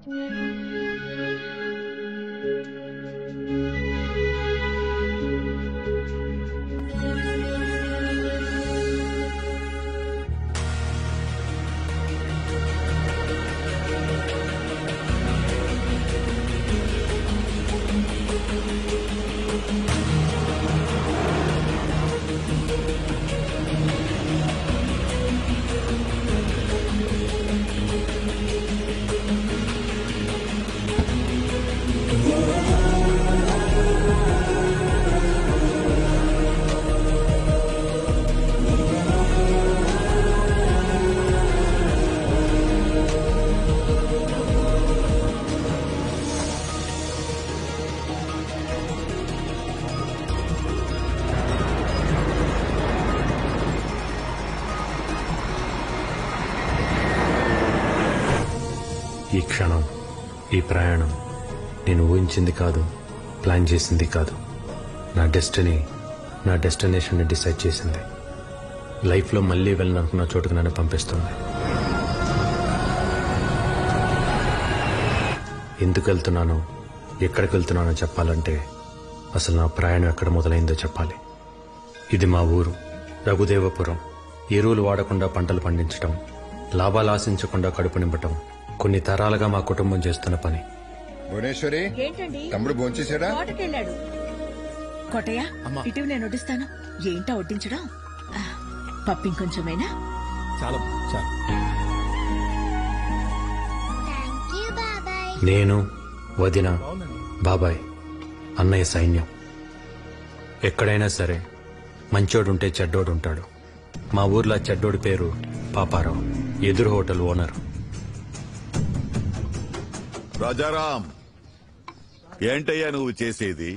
ఈ క్షణం, ఈ ప్రయాణం నేను ఊహించింది కాదు, ప్లాన్ చేసింది కాదు. నా డెస్టినీ నా డెస్టినేషన్ని డిసైడ్ చేసింది. లైఫ్లో మళ్ళీ వెళ్ళాలనుకున్న చోటుకు నన్ను పంపిస్తుంది. ఎందుకు వెళ్తున్నానో, ఎక్కడికి వెళ్తున్నానో చెప్పాలంటే అసలు నా ప్రయాణం ఎక్కడ మొదలైందో చెప్పాలి. ఇది మా ఊరు రఘుదేవపురం. ఎరువులు వాడకుండా పంటలు పండించడం, లాభాలు ఆశించకుండా కడుపు నింపటం కొన్ని తరాలుగా మా కుటుంబం చేస్తున్న పని. భువనేశ్వరి, తమ్ముడు భోంచేశాడా? కోటయ్య, ఇటీవల నేను వడ్డిస్తాను. ఏంటో వడ్డించడం? పప్పు ఇంకొంచెమేనా? చాలా. నేను, వదిన, బాబాయ్, అన్నయ్య సైన్యం. ఎక్కడైనా సరే మంచోడుంటే చెడ్డోడుంటాడు. మా ఊర్లో చెడ్డోడి పేరు పాపారావు, ఎదురు హోటల్ ఓనర్. రాజారాం, ఏంటయ్యా నువ్వు చేసేది?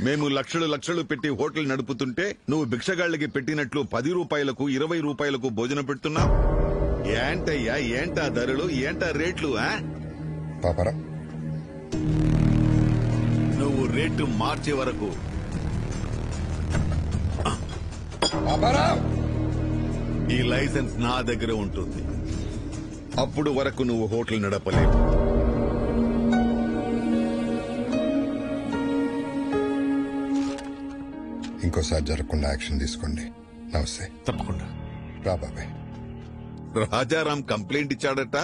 మేము లక్షలు పెట్టి హోటల్ నడుపుతుంటే నువ్వు భిక్షగాళ్ళకి పెట్టినట్లు 10 రూపాయలకు 20 రూపాయలకు భోజనం పెడుతున్నావు. ఏంటయ్యా, ఏంటా ధరలు, ఏంటా రేట్లు? పాపారా, నువ్వు రేటు మార్చే వరకు ఈ లైసెన్స్ నా దగ్గర ఉంటుంది. అప్పుడు వరకు నువ్వు హోటల్ నడపలేవు. ఇంకోసారి జరగకుండా యాక్షన్ తీసుకోండి. నమస్తే. తప్పకుండా రా బాబాయ్. రాజారాం కంప్లైంట్ ఇచ్చాడట.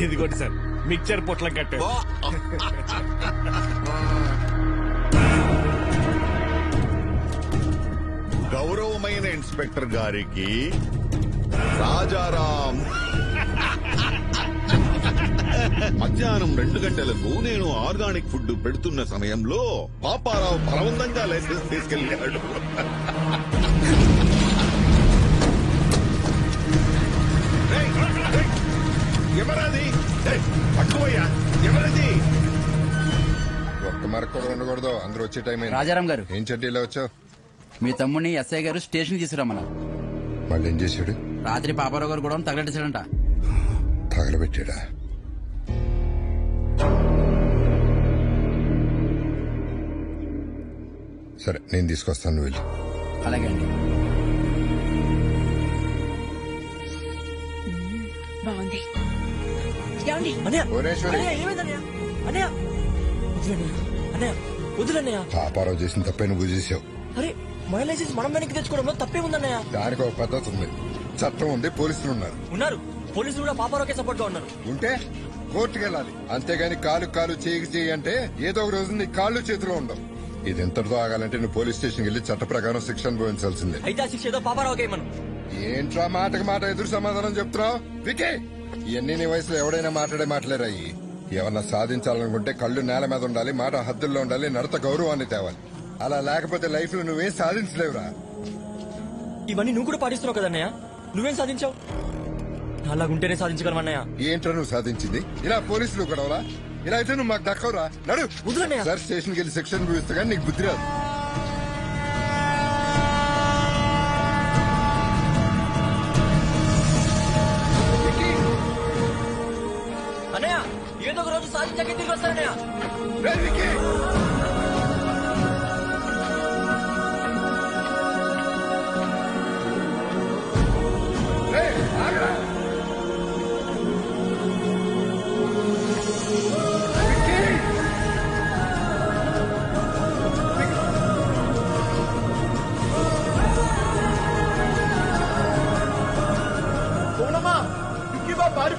ఇదిగోండి సార్, మిక్చర్ పొట్లం కట్టే. గౌరవమైన ఇన్స్పెక్టర్ గారికి రాజారాం మధ్యాహ్నం 2 గంటలకు నేను ఆర్గానిక్ ఫుడ్ పెడుతున్న సమయంలో పాపారావు బలవంతంగా లైసెన్స్ తీసుకెళ్లాడు. ఎవరది? పట్టుకోయ్యా, ఎవరది? ఒక్క మరకు కూడా ఉండకూడదు. అందరూ వచ్చే టైం అయింది. రాజారాం గారు, ఏం చెడ్డీలో వచ్చావు? మీ తమ్ముడిని ఎస్ఐ గారు స్టేషన్ తీసుకురమ్మన్నారు. మళ్ళీ ఏం చేశాడు? రాత్రి పాపారావు గారు కూడా తగలెట్టాడంట. తగలబెట్టాడా? సరే, నేను తీసుకొస్తాను, వెళ్ళి. అలాగే అండి. బాగుంది. పాపారావు చేసిన తప్పే నువ్వు చేసావు. అరే, మన లైసెన్స్ మనం వెనక్కి తెచ్చుకోవడంలో తప్పే ఉందన్నయ్య. దానికి ఒక పద్ధతి ఉంది, చట్టం ఉంది, పోలీసులు ఉన్నారు. పోలీసులు కూడా పాపారావుకే సపోర్ట్ గా ఉన్నారు. ఉంటే కోర్టుకు వెళ్ళాలి. అంతేగాని కాలు చేయి అంటే ఏదో ఒక రోజు నీ కాళ్ళు చేతిలో ఉండవు. ఇది ఎంతటితో ఆగాలంటే నువ్వు పోలీస్ స్టేషన్ వెళ్ళి చట్ట ప్రకారం శిక్ష అనుభవించాల్సిందే. అయితే ఆ శిక్ష ఏదో పాపారావుకే మనం. ఏంట్రా మాటకు మాట ఎదురు సమాధానం చెప్తున్నావు? వికే, ఇవన్నీ నీ వయసులో ఎవడైనా మాట్లాడేరాయి. ఏమన్నా సాధించాలనుకుంటే కళ్ళు నేల మీద ఉండాలి, మాట హద్దుల్లో ఉండాలి, నడత గౌరవాన్ని తేవాలి. అలా లేకపోతే లైఫ్ లో నువ్వేం సాధించలేవురా. ఇవన్నీ నువ్వు కూడా పాటిస్తున్నావు కదన్నయ్య. నువ్వేం సాధించావు? అలాగుంటేనే సాధించగలమన్నయ్య. ఏంట్రా నువ్వు సాధించింది? ఇలా పోలీసులు గొడవలా? ఇలా అయితే నువ్వు మాకు దక్కవురా. నడు సార్, స్టేషన్కి వెళ్ళి శిక్షణ అనుభవిస్తా కానీ నీకు బుద్ధి రాదు. అన్నయ్య, ఏదో ఒక రోజు సాధించాకే తిరిగి వస్తానన్నయ్య.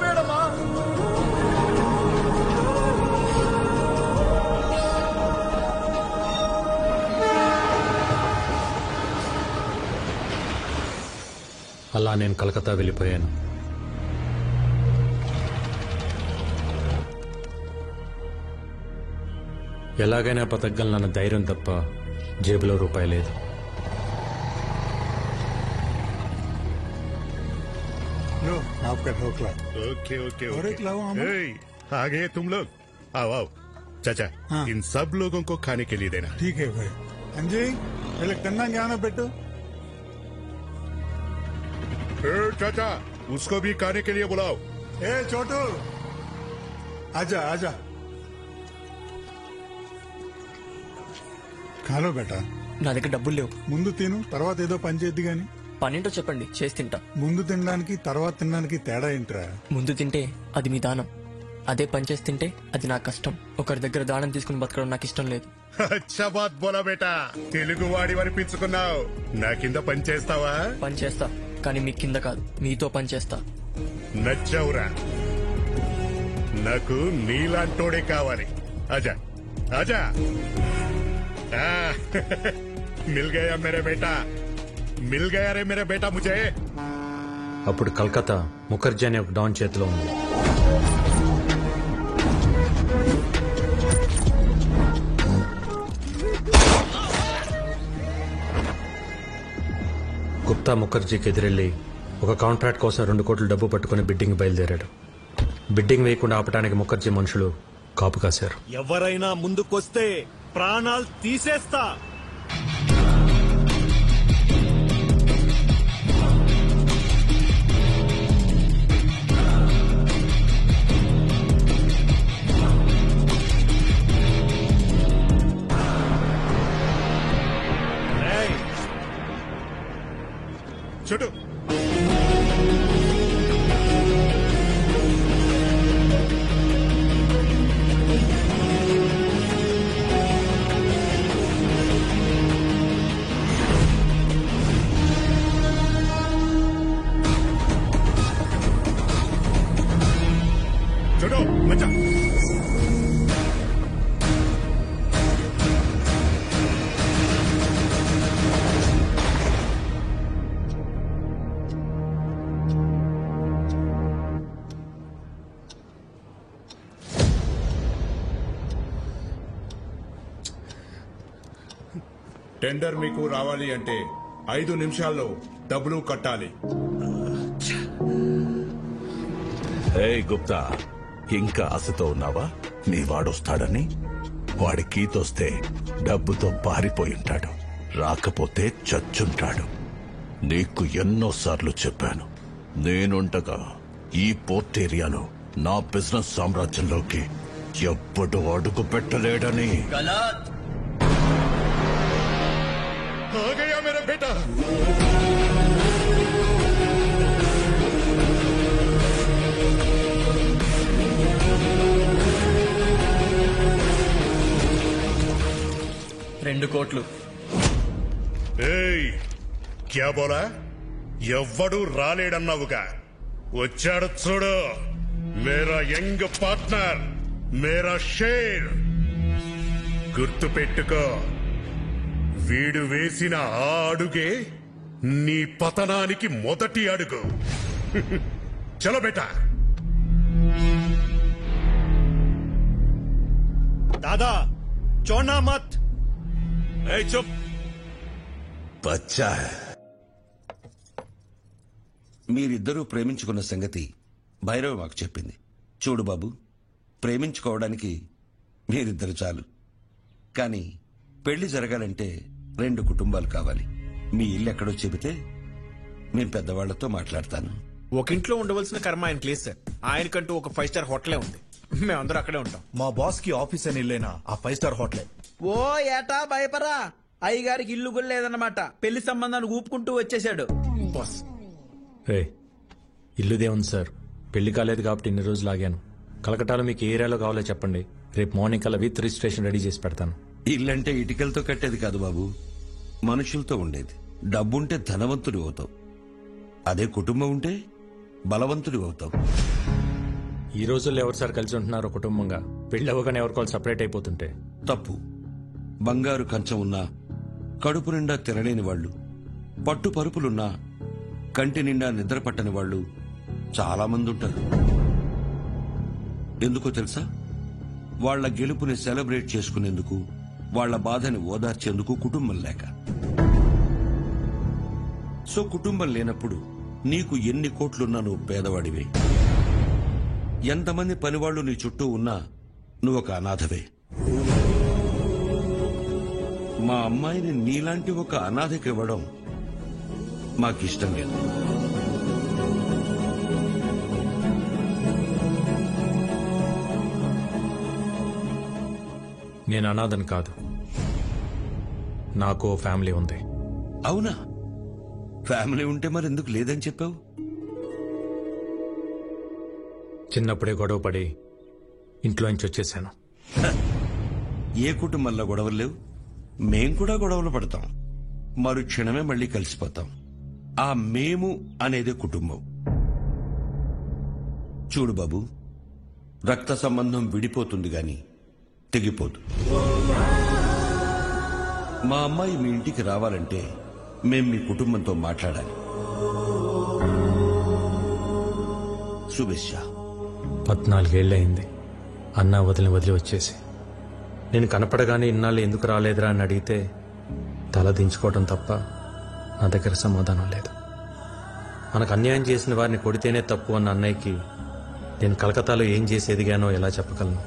చచ్చిపోయాడమ్మా. అలా నేను కలకత్తా వెళ్ళిపోయాను. ఎలాగైనా బతకగలనన్న ధైర్యం తప్ప జేబులో రూపాయి లేదు. लो आपका ढोकला. ओके ओके और एक लाओ आम. आ गए तुम लोग. आओ आओ चाचा. हाँ. इन सब लोगों को खाने के लिए देना. ठीक है भाई. अंजी पहले कन्ना ज्ञान बेटो. चाचा उसको भी खाने के लिए बुलाओ. ए छोटू आजा आजा. खा लो बेटा. నా దగ్గర డబ్బులు లేవు. ముందు తిను తర్వాత ఏదో పని చేద్ది గాని. పనేంటో చెప్పండి, చేసి తింటా. ముందు తినడానికి తర్వాత తినడానికి తేడా ఏంట్రా? ముందు తింటే అది మీ దానం, అదే పని చేసి తింటే అది నా కష్టం. ఒకరి దగ్గర దానం తీసుకుని బతకడం నాకు ఇష్టం లేదు. अच्छा बात बोला बेटा. తెలుగు వాడి వనిపించుకున్నావు. నా కింద పని చేస్తావా? పని చేస్తా, కానీ మీ కింద కాదు, మీతో పని చేస్తా. నచ్చవురా. నాకు నీలాంటోడే కావాలి. ఆజా ఆజా. मिल गया मेरे बेटा. मिल गया रे मेरे बेटा मुझे. అప్పుడు కలకత్తా ముఖర్జీ అనే ఒక డాన్ చేతిలో ఉంది. గుప్తా ముఖర్జీకి ఎదురెళ్లి ఒక కాంట్రాక్ట్ కోసం 2 కోట్ల డబ్బు పట్టుకుని బిడ్డింగ్ బయలుదేరాడు. బిడ్డింగ్ వేయకుండా ఆపడానికి ముఖర్జీ మనుషులు కాపు కాశారు. ఎవరైనా ముందుకొస్తే ప్రాణాలు తీసేస్తా. छोटू छोटू बच्चा. టెండర్ మీకు రావాలి అంటే 5 నిమిషాల్లో డబ్బులు కట్టాలి. గుప్తా, ఇంకా ఆశతో ఉన్నావా? నీ వాడొస్తాడని? వాడి కీతొస్తే డబ్బుతో పారిపోయి ఉంటాడు, రాకపోతే చచ్చుంటాడు. నీకు ఎన్నోసార్లు చెప్పాను, నేనుండగా ఈ పోర్ట్ ఏరియాలో నా బిజినెస్ సామ్రాజ్యంలోకి ఎప్పుడు అడుగు పెట్టలేడని. आ गया मेरा बेटा. రెండు కోట్లు. क्या बोला? ఎవ్వడు రాలేడన్నావుగా, వచ్చాడు చూడు. మేరా యంగ్ పార్ట్నర్, మేరా షేర్. గుర్తు పెట్టుకో, వీడు వేసిన ఆ అడుగే నీ పతనానికి మొదటి అడుగు. చలో బేటా. దాదా చోనా మత్. చుప్. బచ్చా మీరిద్దరూ ప్రేమించుకున్న సంగతి భైరవ్ మాకు చెప్పింది. చూడు బాబు, ప్రేమించుకోవడానికి మీరిద్దరు చాలు, కానీ పెళ్లి జరగాలంటే 2 కుటుంబాలు కావాలి. మీ ఇల్లు ఎక్కడో చెబితే నేను పెద్దవాళ్లతో మాట్లాడతాను. ఒక ఇంట్లో ఉండవలసిన కర్మ ఆయనకి లేదు సార్. ఆయనకంటూ ఒక 5 స్టార్ హోటలే ఉంది, మేమందరూ అక్కడే ఉంటాం. మా బాస్ కి ఆఫీస్ అని ఇల్లేనా ఆ 5 స్టార్ హోటలే. ఓ ఏటా భయపరా, అయ్యగారికి ఇల్లు కూడా లేదన్నమాట. పెళ్లి సంబంధాన్ని ఊపుకుంటూ వచ్చేసాడు. బాస్ ఇల్లుదే ఉంది సార్, పెళ్లి కాలేదు కాబట్టి ఇన్ని రోజులు ఆగాను. కలకటాలో మీకు ఏ ఏరియాలో కావాలో చెప్పండి, రేపు మార్నింగ్ కల్లా విత్ రిజిస్ట్రేషన్ రెడీ చేసి పెడతాను. ఇల్లంటే ఇటుకలతో కట్టేది కాదు బాబు, మనుషులతో ఉండేది. డబ్బుంటే ధనవంతుడు అవుతావు, అదే కుటుంబం ఉంటే బలవంతుడు అవుతావు. ఈ రోజుల్లో ఎవరు సార్ కలిసి ఉంటున్నారు కుటుంబంగా? పెళ్లి అవ్వగానే ఎవరికోవాలి సపరేట్ అయిపోతుంటే తప్పు. బంగారు కంచం ఉన్నా కడుపు నిండా తినలేని వాళ్ళు, పట్టు పరుపులున్నా కంటి నిండా నిద్ర పట్టని వాళ్ళు చాలా మంది ఉంటారు. ఎందుకో తెలుసా? వాళ్ల గెలుపుని సెలబ్రేట్ చేసుకునేందుకు, వాళ్ల బాధని ఓదార్చేందుకు కుటుంబం లేక. సో కుటుంబం లేనప్పుడు నీకు ఎన్ని కోట్లున్నా నువ్వు పేదవాడివే. ఎంతమంది పనివాళ్లు నీ చుట్టూ ఉన్నా నువ్వొక అనాథవే. మా అమ్మాయిని నీలాంటి ఒక అనాథకి ఇవ్వడం మాకిష్టం లేదు. నేను అనాథని కాదు, నాకు ఫ్యామిలీ ఉంది. అవునా? ఫ్యామిలీ ఉంటే మరి ఎందుకు లేదని చెప్పావు? చిన్నప్పుడే గొడవ పడి ఇంట్లోంచి వచ్చేసాను. ఏ కుటుంబంలో గొడవలు లేవు? మేం కూడా గొడవలు పడతాం, మరు క్షణమే మళ్ళీ కలిసిపోతాం. ఆ మేము అనేది కుటుంబం. చూడు బాబు, రక్త సంబంధం విడిపోతుంది గాని తెగిపోదు. మా అమ్మాయి మీ ఇంటికి రావాలంటే మేం మీ కుటుంబంతో మాట్లాడాలి. శుభేచ్ఛ. 14 ఏళ్ళయింది అన్నా వదిలి వచ్చేసి. నేను కనపడగానే ఇన్నాళ్ళు ఎందుకు రాలేదురా అని అడిగితే తల దించుకోవడం తప్ప నా దగ్గర సమాధానం లేదు. మనకు అన్యాయం చేసిన వారిని కొడితేనే తప్పు అన్న అన్నయ్యకి నేను కలకత్తాలో ఏం చేసి ఎదిగానో ఎలా చెప్పగలను?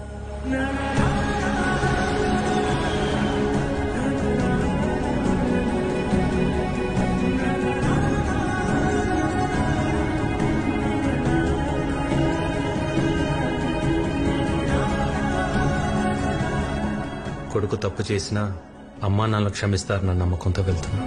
కొడుకు తప్పు చేసినా అమ్మా నాన్న క్షమిస్తారన్న నమ్మకంతో వెళ్తున్నా.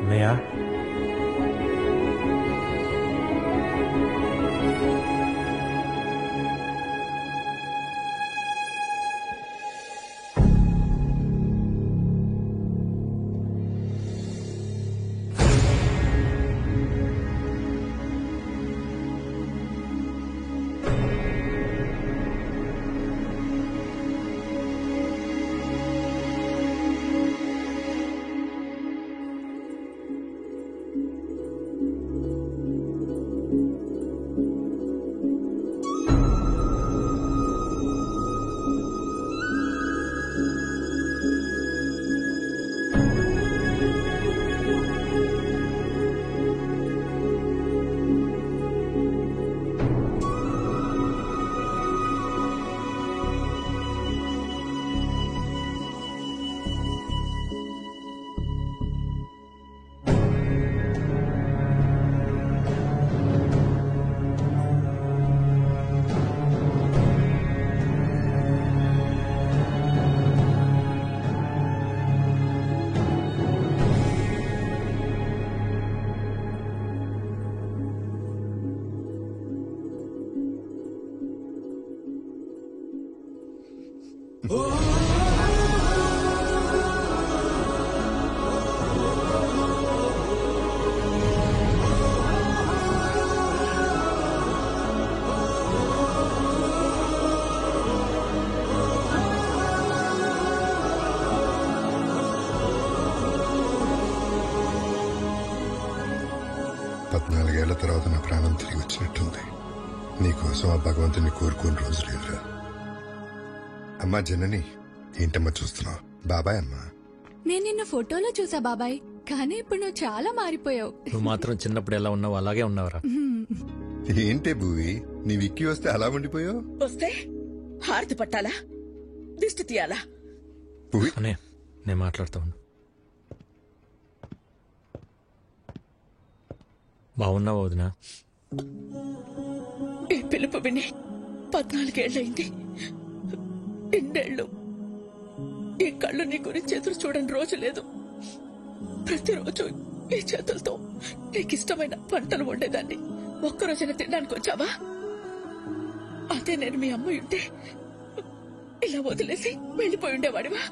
అన్నయ్య, పద్నాలుగేళ్ల తర్వాత నా ప్రాణం తిరిగి వచ్చినట్టుంది. నీకోసం ఆ భగవంతుని కోరుకోని రోజు లేదురా. అమ్మా జనని, ఏంటమ్మా చూస్తున్నావు? బాబాయ్ అమ్మా. నేను నిన్న ఫోటోలో చూసా బాబాయ్, కానీ ఇప్పుడు నువ్వు చాలా మారిపోయావు. నువ్వు మాత్రం చిన్నప్పుడు ఎలా ఉన్నావు అలాగే ఉన్నావురా. ఏంటే భూవి, నీ విక్కీ వస్తే అలా ఉండిపోయావు? వస్తే హారతి పట్టాలా, దిష్టి తీయాలా? అన్నయ్య నేను మాట్లాడుతా ఉండు. బాగున్నావా వదినా? ఈ పిలుపు విని 14 ఏళ్ళయింది. ఇన్నేళ్ళు ఈ కళ్ళు నీ గురించి ఎదురు చూడని రోజు లేదు. ప్రతిరోజు ఈ చేతులతో నీకిష్టమైన పంటలు వండేదాన్ని. ఒక్కరోజైనా తినడానికి వచ్చావా? అదే నేను మీ అమ్మ ఉంటే ఇలా వదిలేసి వెళ్ళిపోయి ఉండేవాడివా?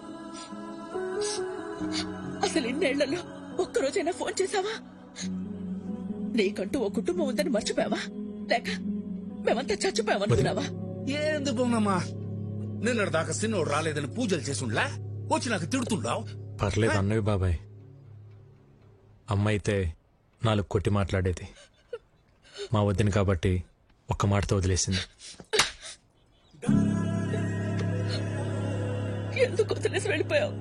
అసలు ఇన్నేళ్లలో ఒక్కరోజైనా ఫోన్ చేశావా? నీకంటూ ఓ కుటుంబం ఉందని మర్చిపోయావా? లేక మేమంతా చచ్చిపోయామనుకున్నావా? ఏంది బొమ్మమ్మా, నిన్నటి దాకా సిన్నోడు రాలేదని పూజలు చేసుండ్లా వచ్చి నాకు తిడుతుండావు. పర్లేదు అన్నవి బాబాయ్. అమ్మ అయితే 4 కొట్టి మాట్లాడేది. మా వద్దని కాబట్టి ఒక్క మాటతో వదిలేసింది. ఎందుకు వదిలేసి వెళ్ళిపోయావు?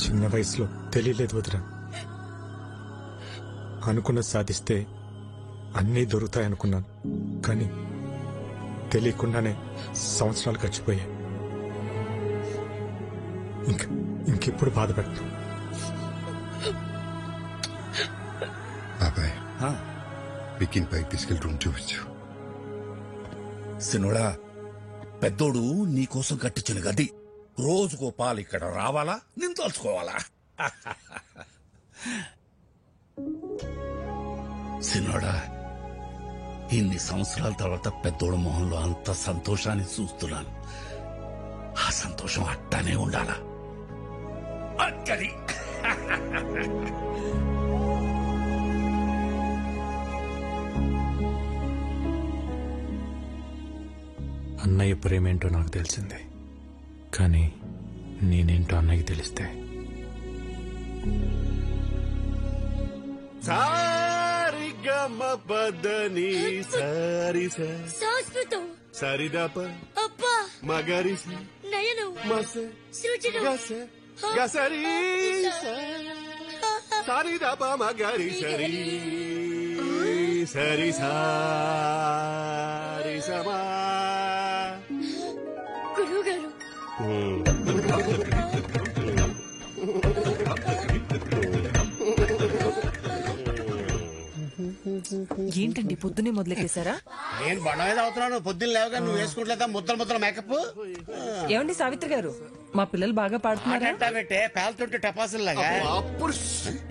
చిన్న వయసులో తెలియలేదు వదిన. అనుకున్నది సాధిస్తే అన్నీ దొరుకుతాయనుకున్నాను. కానీ తెలియకుండానే సంవత్సరాలు గడిచిపోయాయి. ఇంకెప్పుడు బాధపడతాను. బాబాయ్, విక్కీని పైకి తీసుకెళ్లి రూమ్ చూపించు. సినోడా, పెద్దోడు నీకోసం కట్టించిన గది రోజుకో పాలు ఇక్కడ రావాలా, నేను తలుచుకోవాలా? సినోడా, ఇన్ని సంవత్సరాల తర్వాత పెద్దోడు మొహంలో అంత సంతోషాన్ని చూస్తున్నాను. ఆ సంతోషం అట్టానే ఉండాలా? అక్కడి అన్నయ్య ప్రేమేంటో నాకు తెలిసిందే. కానీ నేనేంటో అన్నయ్యకి తెలిస్తే సారిగమపదని సారి సంస్కృతం సరిదప అబ్బా మగరిసి నయను మస సృజనం గస గసరి సరిదప మగరి సరి సరి సారి సమా. గురువు గారు ఏంటండి పొద్దునే మొదలెట్టేశారా? నేను బండ అవుతున్నాను. పొద్దున్న లేవగా నువ్వు వేసుకుంటలేదా ముద్దల మేకప్? ఏమండి సావిత్రి గారు, మా పిల్లలు బాగా పాడుతున్నారా? పెట్టే పేలుతుంటే టపాసుల్లాగా. అప్పుడు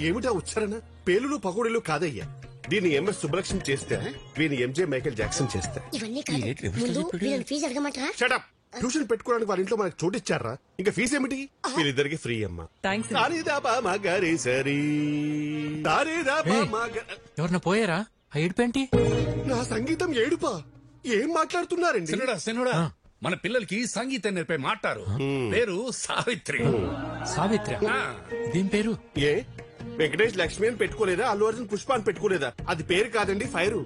ఏమిటా ఉచ్చారణ? పేలులు పకోడీలు కాదయ్యా. దీన్ని ఎంఎస్ సుబ్బలక్ష్మి చేస్తే, వీని ఎంజే మైకేల్ జాక్సన్ చేస్తే. ఇవన్నీ కాదు, ముందు వీళ్ళని ఫీజు అడగమంటారా? షటప్. ట్యూషన్ పెట్టుకోవడానికి వాళ్ళ ఇంట్లో మనకు చోటు ఇచ్చారా? ఇంకా ఫీజు ఏమిటి? వీళ్ళిద్దరికి ఫ్రీ అమ్మా. ఎవరన్నా పోయారా? ఆ ఏడుపేంటి? నా సంగీతం ఏడుపా? ఏం మాట్లాడుతున్నారండి? సినోడా, మన పిల్లలకి సంగీతం నేర్పే మాటారు. పేరు సావిత్రి. సావిత్రి? ఇదేం పేరు? ఏ వెంకటేష్ లక్ష్మి అని పెట్టుకోలేదా? అల్లు అర్జున్ పుష్ప అని పెట్టుకోలేదా? అది పేరు కాదండి, ఫైరు.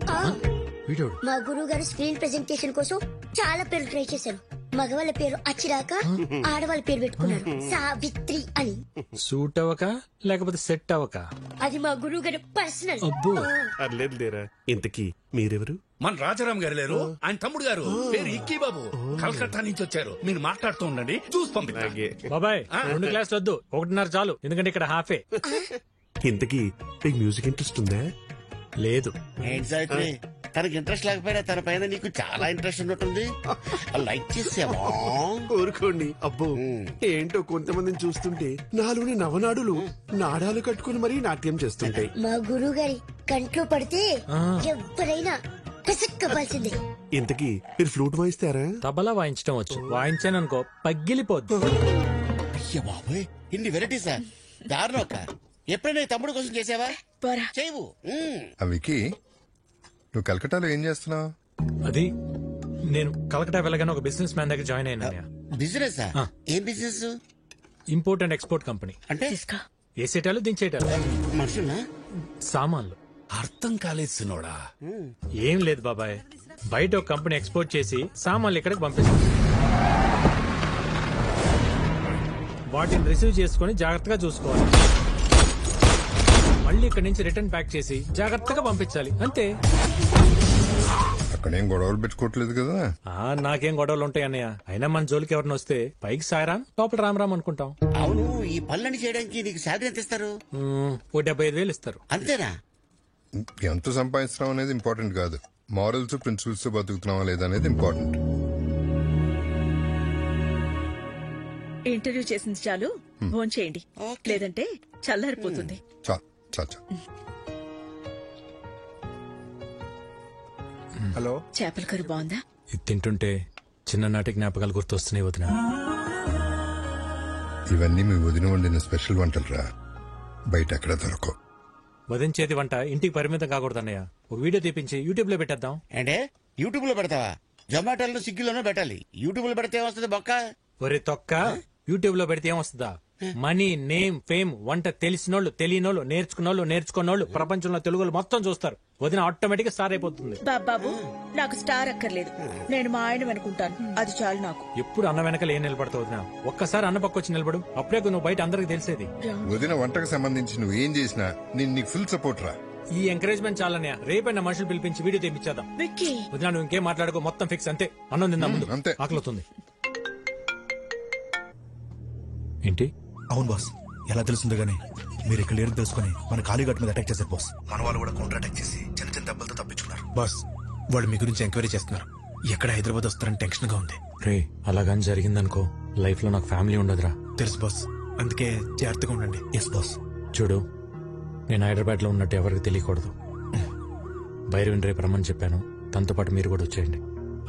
మా గురువు గారు స్క్రీన్ ప్రెజెంటేషన్ కోసం చాలా పేర్లు ట్రై చేశారు. మగవాళ్ళ పేరు అచ్చిరాక ఆడవాళ్ళ పేరు పెట్టుకున్నారు సావిత్రి అని. సూట్ అవ్వక లేకపోతే సెట్ అవ్వక? అది మా గురువు గారు పర్సనల్. అర్లేదు లేరా. ఇంతకీ మీరెవరు? మన రాజారాం గారు లేరు, ఆయన తమ్ముడు గారు. పేరు ఇక్కీ బాబు. కలకత్తా నుంచి వచ్చారు. మీరు మాట్లాడుతూ ఉండండి, చూసి పంపిస్తా. బాబాయ్ 2 క్లాసులు వద్దు, 1.5 చాలు. ఎందుకంటే ఇక్కడ హాఫే. ఇంతకీ నీకు మ్యూజిక్ ఇంట్రెస్ట్ ఉందా? లేదు. ఏంటి సావిత్రి, తనకి ఇంట్రెస్ట్ లేకపోయినా తన పైన నీకు చాలా ఇంట్రెస్ట్ ఉన్నట్టుంది. లైక్ చేసావా? కోరుకోండి. అబ్బో ఏంటో కొంతమందిని చూస్తుంటే నాలోని నవనాడులు నాడాలు కట్టుకుని మరీ నాట్యం చేస్తుంటాయి. మా గురువు గారి కంట్లో పడితే ఎవరైనా కసక్కపాల్సిందే. ఇంతకీ మీరు ఫ్లూట్ వాయిస్తారా? తబలా వాయించడం వచ్చు. వాయించాననుకో పగిలిపోద్దు. అయ్య బాబోయ్, ఇన్ని వెరైటీసా? దారుణోక. ఎప్పుడైనా తమ్ముడు కోసం చేసావా? చేయవు. వికీ, నువ్వు కలకటాలో ఏం చేస్తున్నావు? అది నేను కలకటా వెళ్ళగానే ఒక బిజినెస్ మ్యాన్ దగ్గర జాయిన్ అయినా. బిజినెస్? ఏం business? Import and export company. అంటే వేసేటాలు దించేటాలు. మనుషులా? సామాన్లు. అర్థం కాలేదు సినోడా. ఏం లేదు బాబాయ్, బయట ఒక కంపెనీ ఎక్స్పోర్ట్ చేసి సామాన్లు ఇక్కడికి పంపిస్తుంది. వాటిని రిసీవ్ చేసుకుని జాగ్రత్తగా చూసుకోవాలి. మళ్ళీ ఇక్కడి నుంచి రిటర్న్ ప్యాక్ చేసి జాగ్రత్తగా పంపించాలి. అంతే. అక్కడేం గొడవలు పెట్టుకోవట్లేదు కదా. నాకేం గొడవలు ఉంటాయి అన్నయ్య. అయినా మన జోలికి ఎవరిని వస్తే పైకి సాయరాం లోపల రామ్ అనుకుంటాం. అవును, ఈ పనులని చేయడానికి నీకు శాలరీ ఎంత ఇస్తారు? ఓ 75,000 ఇస్తారు. అంతేనా? ఎంత సంపాదిస్తున్నాం అనేది ఇంపార్టెంట్ కాదు, మారల్స్ ప్రిన్సిపల్స్ బతుకుతున్నావా లేదా అనేది ఇంపార్టెంట్. ఇంటర్వ్యూ చేసింది చాలు, ఫోన్ చేయండి, లేదంటే చల్లారిపోతుంది. హలో, చేపల కర్రీ బాగుందా? ఇది తింటుంటే చిన్ననాటి జ్ఞాపకాలు గుర్తొస్తున్నాయి వదిన. ఇవన్నీ మీ వదిన వండిన స్పెషల్ వంటలు రా, బయట ఎక్కడ దొరకవు. వదించేది వంట ఇంటికి పరిమితం కాకూడదు అన్నయ్య. ఒక వీడియో తీపించి యూట్యూబ్ లో పెట్టేద్దాం. అంటే యూట్యూబ్ లో పెడతావా? జొమాటోలో స్విగ్గీలోనూ పెట్టాలి. యూట్యూబ్ లో పెడితే ఏమొస్తుంది బొక్క? ఒరే తొక్క, యూట్యూబ్ లో పెడితే ఏమొస్తుందా? మనీ, నేమ్, ఫేమ్, వంట తెలిసినోళ్ళు, తెలియనోళ్ళు, నేర్చుకున్నోళ్ళు ప్రపంచంలో తెలుగులు మొత్తం చూస్తారు. వదిన ఆటోమేటిక్ గా స్టార్ అయిపోతుంది. బాబాబు, నాకు స్టార్ అక్కర్లేదు, నేను మా ఆయన అనుకుంటాను, అది చాలు నాకు. ఎప్పుడు అన్న వెనకాల ఏం నిలబడతావు వదిన? ఒక్కసారి అన్న పక్క వచ్చి నిలబడు, అప్పుడే నువ్వు బయట అందరికి తెలిసేది. వదిన వంటకు సంబంధించి నువ్వు ఏం చేసినా నేను నీకు ఫుల్ సపోర్ట్ రా. ఈ ఎంకరేజ్మెంట్ చాలన్నయ్య. రేపైనా మనుషులు పిలిపించి వీడియో తెప్పించేద్దాం. వదిన నువ్వు ఇంకేం మాట్లాడుకో, మొత్తం ఫిక్స్. అంతే. అన్నం తిందా ముందు, అంతే. ఆకలితుంది. ఏంటి? అవును బాస్, ఎలా తెలుస్తుందో గానీ మీరు ఇక్కడ లేరు తెలుసుకుని మన కాళీఘాట్ మీద అటాక్ చేశారు బాస్. మన వాళ్ళు కూడా కౌంటర్ అటాక్ చేసి చిన్న చిన్న దెబ్బలతో తప్పించుకున్నారు బాస్. వాళ్ళు మీ గురించి ఎంక్వైరీ చేస్తున్నారు. ఎక్కడ హైదరాబాద్ వస్తారని టెన్షన్ గా ఉంది. రే, అలాగని జరిగిందనుకో లైఫ్ లో నాకు ఫ్యామిలీ ఉండదురా. తెలుసు బాస్, అందుకే జాగ్రత్తగా ఉండండి. Yes boss. చూడు, నేను హైదరాబాద్ లో ఉన్నట్టు ఎవరికి తెలియకూడదు. భైరవిని రేపు రమ్మని చెప్పాను, తనతో పాటు మీరు కూడా వచ్చేయండి.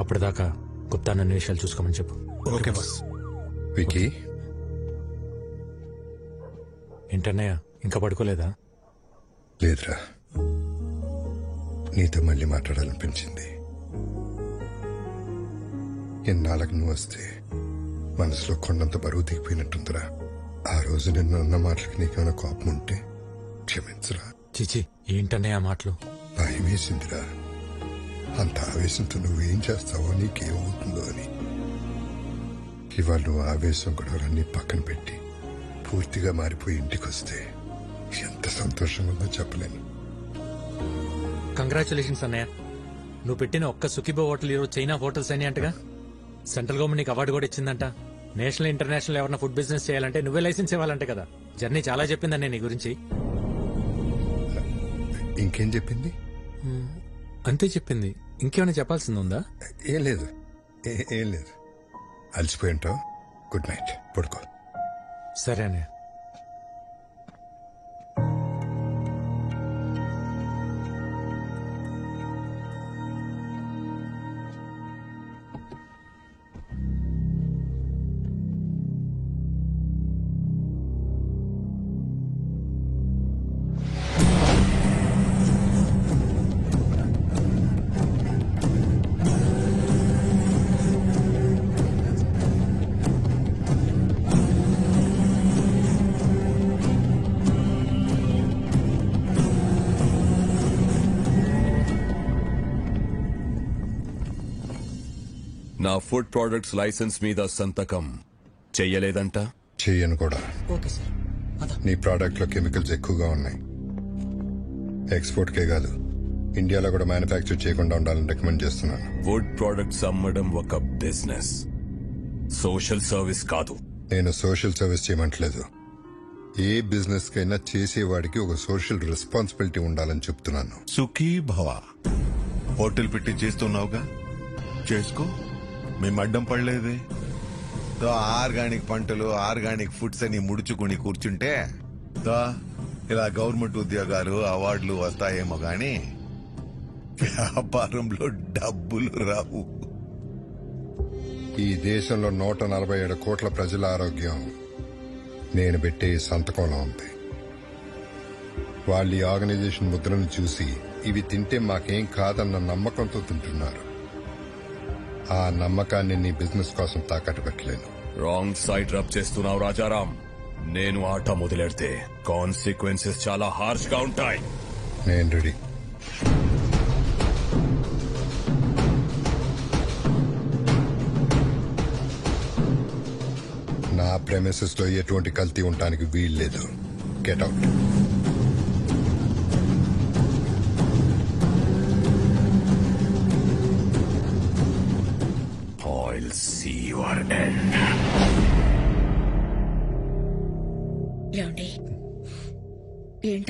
అప్పటిదాకా గుప్తా నన్ను విషయాలు చూసుకోమని చెప్పు. Okay boss. వికీ, ఏంటన్నయ్య ఇంకా పడుకోలేదా? లేదురా, నీతో మళ్ళీ మాట్లాడాలనిపించింది. ఎన్నాళ్ళకు నువ్వు వస్తే మనసులో కొండంత బరువు దిగిపోయినట్టుందిరా. ఆ రోజు నిన్ను అన్న మాటలకి నీకేమైనా కోపం ఉంటే క్షమించరా. చిచి, ఏంటన్నయ్య ఆ మాటలు? భయం వేసిందిరా. అంత ఆవేశంతో నువ్వేం చేస్తావో, నీకేమవుతుందో అని. ఇవాళ నువ్వు ఆవేశం గొడవలన్నీ పక్కన పెట్టి పూర్తిగా మారిపోయి ఇంటికి వస్తే ఎంత సంతోషంగా ఉందో చెప్పలేను. కంగ్రాచులేషన్స్ అన్నయ్య. నువ్వు పెట్టిన ఒక్క సుఖీబో హోటల్ ఈరోజు చైనా హోటల్స్ అని అంటగా. సెంట్రల్ గవర్నమెంట్ నీకు అవార్డు కూడా ఇచ్చిందంట. నేషనల్ ఇంటర్నేషనల్ ఎవరైనా ఫుడ్ బిజినెస్ చేయాలంటే నువ్వే లైసెన్స్ ఇవ్వాలంటే కదా. జర్నీ చాలా చెప్పిందన్నయ్య నీ గురించి. ఇంకేం చెప్పింది? అంతే చెప్పింది. ఇంకేమైనా చెప్పాల్సింది ఉందా? ఏం లేదు, ఏం లేదు. అలసిపోయి ఉంటావు. గుడ్ నైట్, పడుకో. సరే అన్నయ్య. నా ఫుడ్ ప్రొడక్ట్స్ లైసెన్స్ మీద సంతకం చెయ్యలేదంట? చెయ్యను కూడా. Okay sir. నీ ప్రోడక్ట్ లో కెమికల్స్ ఎక్కువగా ఉన్నాయి. ఎక్స్పోర్ట్ కే కాదు, ఇండియాలో కూడా మ్యానుఫ్యాక్చర్ చేయకుండా ఉండాలని రికమెండ్ చేస్తున్నాను. ఫుడ్ ప్రొడక్ట్స్ అమ్మడం ఒక బిజినెస్, సోషల్ సర్వీస్ కాదు. నేను సోషల్ సర్వీస్ చేయమంటలేదు. ఏ బిజినెస్ కైనా చేసేవాడికి ఒక సోషల్ రెస్పాన్సిబిలిటీ ఉండాలని చెప్తున్నాను. సుఖీ భవ. హోటల్ పెట్టి చేస్తున్నావుగా, చేసుకో. మేము అడ్డం పడలేదే. ఆర్గానిక్ పంటలు, ఆర్గానిక్ ఫుడ్స్ అని ముడుచుకుని కూర్చుంటే ఇలా గవర్నమెంట్ ఉద్యోగాలు, అవార్డులు వస్తాయేమో గాని వ్యాపారంలో డబ్బులు రావు. ఈ దేశంలో 147 కోట్ల ప్రజల ఆరోగ్యం నేను పెట్టే సంతకంలో ఉంది. వాళ్ళు ఈ ఆర్గనైజేషన్ ముద్రను చూసి ఇవి తింటే మాకేం కాదన్న నమ్మకంతో తింటున్నారు. ఆ నమ్మకాన్ని నీ బిజినెస్ కోసం తాకట్టు పెట్టలేను. రాంగ్ సైడ్ రబ్ చేస్తున్నావు రాజారాం. నేను ఆట మొదలెడితే కాన్సిక్వెన్సెస్ చాలా హార్ష్ గా ఉంటాయి. నేను రెడీ. నా ప్రెమిసెస్ లో ఎటువంటి కల్తీ ఉండడానికి వీల్లేదు. Get out.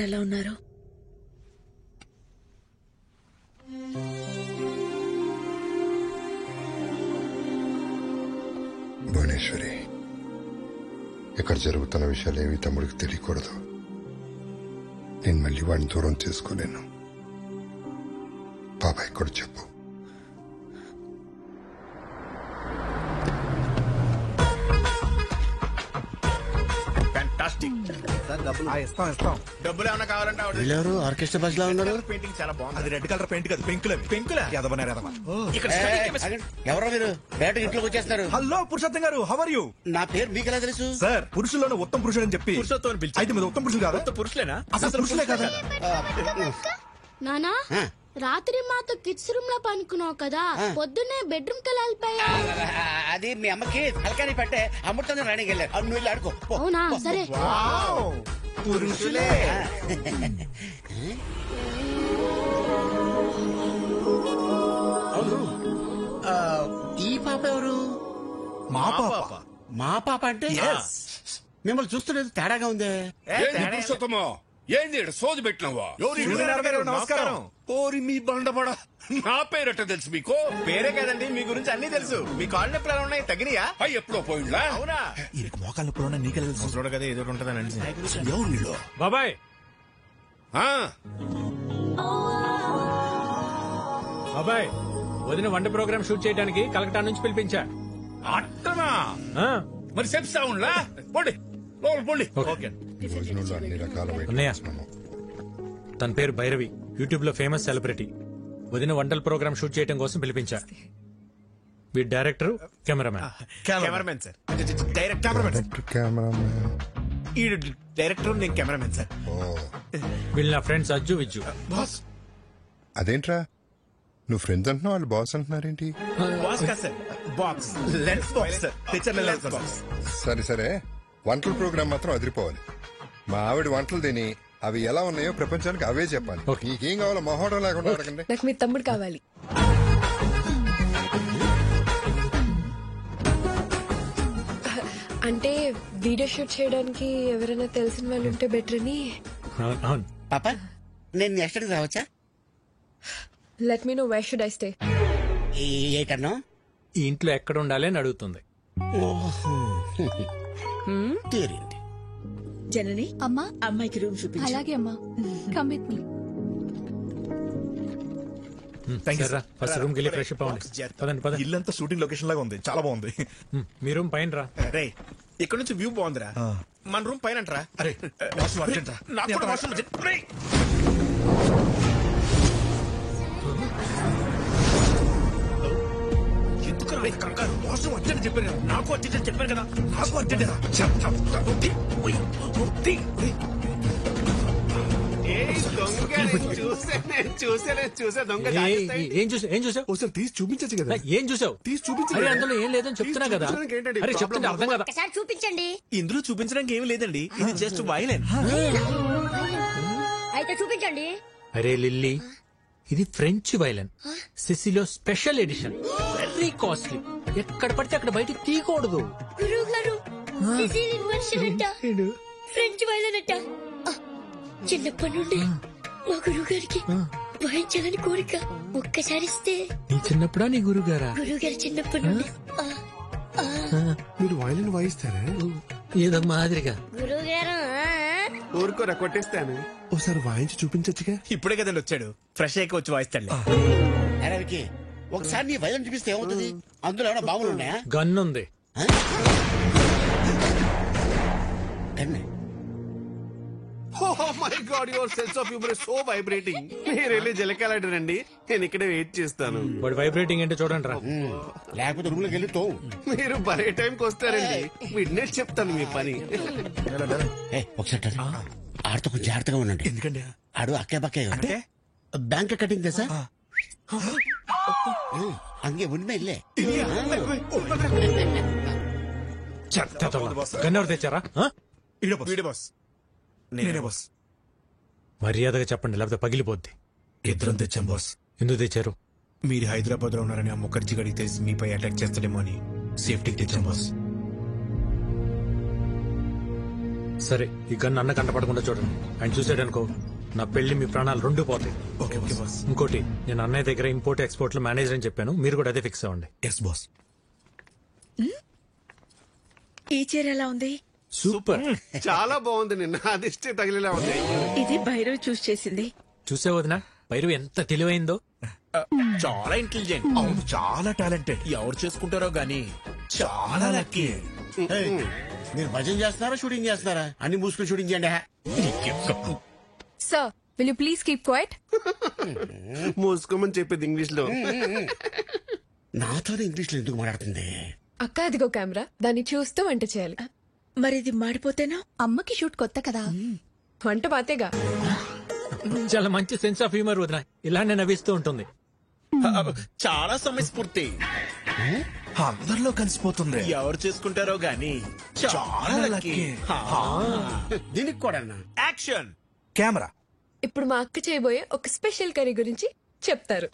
ఎలా ఉన్నారు? భువనేశ్వరి, ఇక్కడ జరుగుతున్న విషయాలు ఏవి తమ్ముడికి తెలియకూడదు. నేను మళ్ళీ వాడిని దూరం చేసుకోలేను. బాబాయ్ కూడా చెప్పు. డబ్బులు ఏమైనా కావాలంటే వీళ్ళెవరు ఆర్కెస్ట్రా బస్ లా ఉన్నారు? పెయింటింగ్ చాలా బాగుంది. అది రెడ్ కలర్ పెయింట్ కదా, పెంకుల ఇక్కడ ఎవరో మీరు డైరెక్ట్ ఇంట్లోకి వచ్చేస్తున్నారు. హలో పురుషోత్తం గారు, హౌ ఆర్ యూ? నా పేరు మీకు ఎలా తెలుసు? సార్, పురుషుల్లోనే ఉత్తమ పురుషుడు అని చెప్పి పురుషోత్తం పిలిచి అయితే మీరు ఉత్తమ పురుషులు కాదా? పురుషులేనా? అసలు పురుషులే కదా? నానా రాత్రి మాతో కిడ్స్ రూమ్ లో పనుకున్నావు కదా, పొద్దున్నే బెడ్రూమ్ కి వెళ్ళిపోయా. అది మీ అమ్మకి తలకాని పట్టే అమృతంగా రాణికి వెళ్ళారు. నువ్వు వెళ్ళి ఆడుకో. అవునా? సరే. పురుషులే. అవును, ఈ పాప ఎవరు? మా పాప. మా పాప అంటే మిమ్మల్ని చూస్తున్నది తేడాగా ఉందే. ఏంది సోది పెట్టినవా? నమస్కారం. ఓరి మీ బండబడ, నా పేరట తెలుసు మీకు? పేరే కదండి, మీ గురించి అన్ని తెలుసు. మీ కాళ్ళు నొప్పులు ఎలా ఉన్నాయి? తగినయా? ఎప్పుడో పోయిందా? అవునా? ఈయనకి మోకాళ్ళ నొప్పులు నీకెలా తెలుసు? చూడ కదా ఏదో ఉంటుందని. ఎవరు వీళ్ళు? బాబాయ్, బాబాయ్, వదిన వంట ప్రోగ్రామ్ షూట్ చేయడానికి కలకటా నుంచి పిలిపించా. అట్టనా? మరి చెప్తా ఉండా? పోండి లోపల పోండి. ఓకే. భోజనంలో అన్ని రకాల అన్నయ్య, తన పేరు భైరవి, యూట్యూబ్ లో ఫేమస్ సెలబ్రిటీ. వదిన వంటల ప్రోగ్రామ్ షూట్ చేయడం కోసం పిలిపించా. వీడి డైరెక్టర్, కెమెరామెన్ సార్. ఈ డైరెక్టర్, నేను కెమెరామెన్ సార్. వీళ్ళు నా ఫ్రెండ్స్ అజ్జు, విజ్జు. అదేంట్రా, నువ్వు ఫ్రెండ్స్ అంటున్నావు, వాళ్ళు బాస్ అంటున్నారేంటి? బాక్స్ కాదు sir, box, lens box sir. తెచ్చారు లెన్స్ బాక్స్. సరే సరే, వంటల ప్రోగ్రామ్ మాత్రం అదిరిపోవాలి. మా ఆవిడ వంటలు తిని అవి ఎలా ఉన్నాయో ప్రపంచానికి అవే చెప్పాలి. నీకేం కావాలో మొహోటం లేకుండా అడగండి. నాకు మీ తమ్ముడు కావాలి. అంటే వీడియో షూట్ చేయడానికి ఎవరైనా తెలిసిన వాళ్ళు ఉంటే బెటర్ అని. పాప, నేను నెక్స్ట్ రావచ్చా? Let me know where should I stay. ఏటన్నా? ఈ ఇంట్లో ఎక్కడ ఉండాలి అని అడుగుతుంది. జనని, అమ్మా, అమ్మాయికి రూమ్ చూపించు. అలాగే అమ్మా, come with me. First room కి వెళ్ళి ఫ్రెష్ అప్ అవ్వండి. పదండి పదండి. ఇల్లంతా షూటింగ్ లొకేషన్ లాగా ఉంది, చాలా బాగుంది. మీ రూమ్ పైన రా. రే, ఇక్కడ నుంచి వ్యూ బాగుందిరా. మన రూమ్ పైన రా. అరే నాకు కూడా వాష్రూమ్ అర్జెంట్. రేయ్, వాష్రూమ్ అర్జెంట్ చెప్పారు కదా. నాకు అర్జెంట్ చెప్పారు కదా. నాకు అర్జెంట్. చూసా దొంగ. ఏం చూసావు? ఒకసారి తీసి చూపించచ్చు కదా. ఏం చూసావు? తీసి చూపించండి. అందులో ఏం లేదని చెప్తున్నా కదా. అరే చెప్తుంటే అర్థం కదా. ఒకసారి చూపించండి. ఇందులో చూపించడానికి ఏమి లేదండి, ఇది జస్ట్ వైలెన్. అయితే చూపించండి. అరే లిల్లీ, ఇది ఫ్రెంచ్ వైలెన్, సిసిలో స్పెషల్ ఎడిషన్, వెరీ కాస్ట్లీ. ఎక్కడ పడితే అక్కడ బయట తీయకూడదు. గురువు గారు, ఫ్రెంచ్ వైలెన్ అట్ట. చిన్నప్పటి నుండి మా గురువు గారికి వాయించాలని కోరిక. ఒక్కసారి ఇస్తే. నీ చిన్నప్పుడా నీ గురుగారా? గురువు గారు చిన్నప్పటి నుండి. మీరు వైలిన్ వాయిస్తారా? ఏదో మాదిరిగా. గురువు గారు ఊరుకోరా, కొట్టేస్తాను. ఒకసారి వాయించి చూపించచ్చుగా. ఇప్పుడే కదండి వచ్చాడు, ఫ్రెష్ అయ్యి వచ్చి వాయిస్తాడు. ఒకసారి నీ వైలెన్ చూపిస్తే ఏమవుతుంది? అందులో ఏమైనా బాగులు ఉన్నాయా? గన్ ఉంది. Oh my God, your sense of humor is so vibrating. మీరు వెళ్ళి జలకాలంటారండి, నేను ఇక్కడే వెయిట్ చేస్తాను. వాడు వైబ్రేటింగ్ అంటే చూడండి రా. లేకపోతే రూమ్ లోకి వెళ్తూ మీరు బరే టైంకి వస్తారండి. విడ్నెస్ చెప్తాను మీ పని. ఒకసారి ఆడితో కొంచెం జాగ్రత్తగా ఉండండి. ఎందుకండి? ఆడు అక్కే పక్కే అంటే బ్యాంక్ కటింగ్ తెలుసా? అంగే ఉన్మే ఇల్లే. గన్ ఎవరు తెచ్చారా? నేనే బాస్. మర్యాదగా చెప్పండి, లేకపోతే పగిలిపోద్ది. ఇద్దరం తెచ్చాం బాస్. ఎందుకు తెచ్చారు? మీరు హైదరాబాద్ లో ఉన్నారని ఆ ముఖర్జీ గడికి తెలిసి మీపై అటాక్ చేస్తాడేమో అని సేఫ్టీకి తెచ్చాం బాస్. సరే ఈ గన్ను అన్న కంటపడకుండా చూడండి. ఆయన చూసాడనుకో నా పెళ్లి మీ ప్రాణాలు రెండూ పోతాయి. Okay okay boss. ఇంకోటి, నేను అన్నయ్య దగ్గర ఇంపోర్ట్ ఎక్స్పోర్ట్ లో మేనేజర్ అని చెప్పాను, మీరు కూడా అదే ఫిక్స్ అవ్వండి. Yes boss. ఈ చీర ఎలా ఉంది? సూపర్. చాలా బాగుంది. నిన్న అదిష్టే తగిలేలా ఉంది. ఇది భైరవ్ చూస్ చేసింది. చూసే వదినా భైరవ్ ఎంత తెలివైందో. చాలా ఇంటెలిజెంట్. అవును, చాలా టాలెంటెడ్. ఎవరు చేసుకుంటారో గానీ చాలా లక్కీ. మీరు భజన చేస్తున్నారా షూటింగ్ చేస్తున్నారా? అన్ని మూసుకుని షూటింగ్ చేయండి. Sir will you please keep quiet? మూసుకోమని చెప్పేది ఇంగ్లీష్ లో. నాతోనే ఇంగ్లీష్ లో ఎందుకు మాట్లాడుతుంది? అక్క అదిగో కెమెరా, దాన్ని చూస్తూ వంట చేయాలి. మరి ఇది మాడిపోతేనా? అమ్మకి షూట్ కొత్త కదా, వంట పాతేగా. చాలా మంచి సెన్స్ ఆఫ్ హ్యూమర్ వదినా, ఇలానే నవ్విస్తూ ఉంటుంది. చాలా సమయస్ఫూర్తి. అందరిలో కలిసిపోతుంది. ఎవరు చేసుకుంటారో గానీ చాలా లక్కీ. దీనికి కూడా యాక్షన్ కెమెరా. ఇప్పుడు మా అక్క చేయబోయే ఒక స్పెషల్ కర్రీ గురించి చెప్తారు.